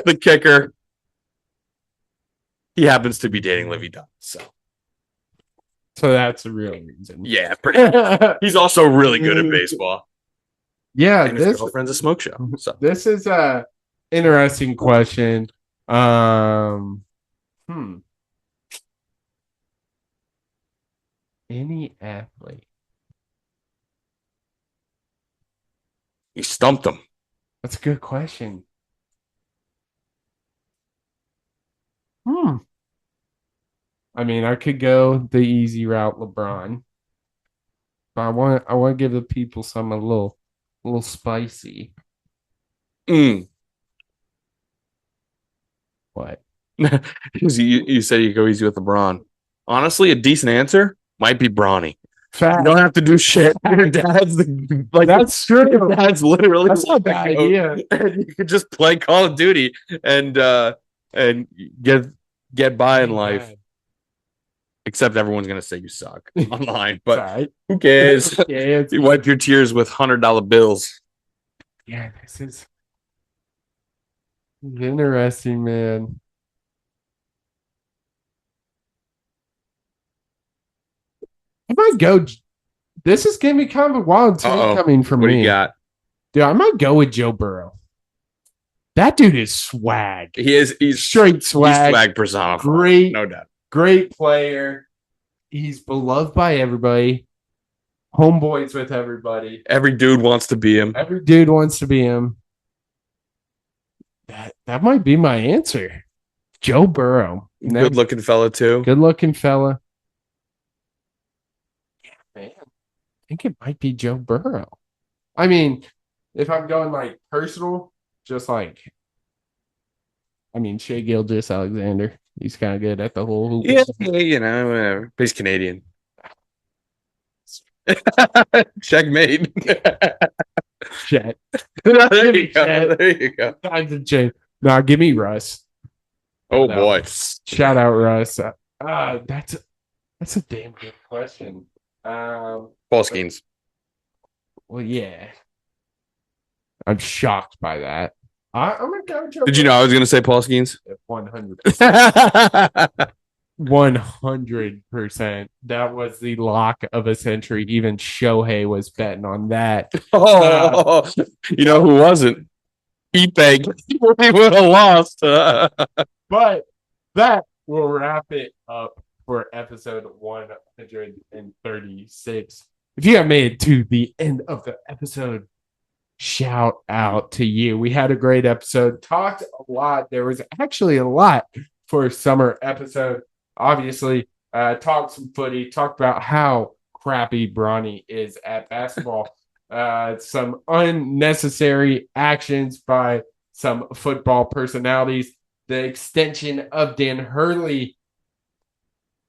The kicker. He happens to be dating Livy Dunn, so that's the real reason. Yeah, he's also really good at baseball. Yeah, and his girlfriend's a smoke show. So this is a interesting question. Any athlete? He stumped him. That's a good question. I mean, I could go the easy route, LeBron, but I want to give the people some a little spicy. Mm. What? You said you go easy with LeBron. Honestly, a decent answer might be Bronny. Fact. You don't have to do shit. Your dad's the like. That's true. Your dad's literally. That's not a bad the goat. idea. And you could just play Call of Duty and get by in life. Except everyone's gonna say you suck online, but Right. who cares? Yeah, You wipe your tears with $100 bills. yeah, this is interesting, man. I might go. This is gonna be kind of a wild take Uh-oh. coming from What do me. you got? Dude, I might go with Joe Burrow. That dude is swag. He's Straight swag. He's swag personified. Great, No doubt. great player. He's beloved by everybody. Homeboys with everybody. Every dude wants to be him. Every dude wants to be him. That might be my answer. Joe Burrow. Good looking fella too. Good looking fella. Yeah, man. I think it might be Joe Burrow. I mean, if I'm going like personal, just like, I mean, Shea Gilgeous-Alexander. He's kind of good at the whole hoop. Yeah, whatever. But he's Canadian. Checkmate. Chet. There you go. There you go. Times have changed. Nah, give me Russ. Oh No. boy. Shout out Russ. That's a damn good question. Paul Skeens. Well, yeah. I'm shocked by that. I'm gonna go Joe. Did you know I was gonna say Paul Skeens? 100%. 100%. That was the lock of a century. Even Shohei was betting on that. Oh, you know who wasn't? Ipe. He would have lost. But that will wrap it up for episode 136. If you have made it to the end of the episode, shout out to you. We had a great episode, talked a lot. There was actually a lot for a summer episode. Obviously, talked some footy, talked about how crappy Bronny is at basketball. Some unnecessary actions by some football personalities, the extension of Dan Hurley.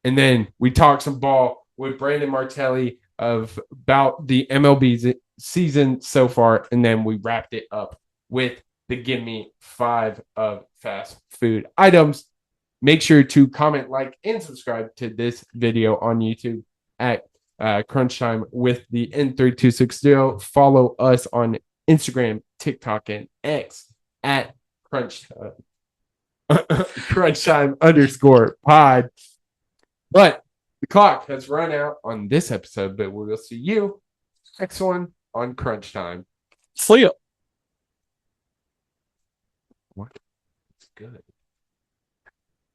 And then we talked some ball with Brandon Martelli about the MLB season so far. And then we wrapped it up with the Give Me 5 of fast food items. Make sure to comment, like, and subscribe to this video on YouTube at Crunch Time with the N3260. Follow us on Instagram, TikTok, and X at Crunch Time _pod. But the clock has run out on this episode, but we will see you next one on Crunch Time. See ya. What? It's good.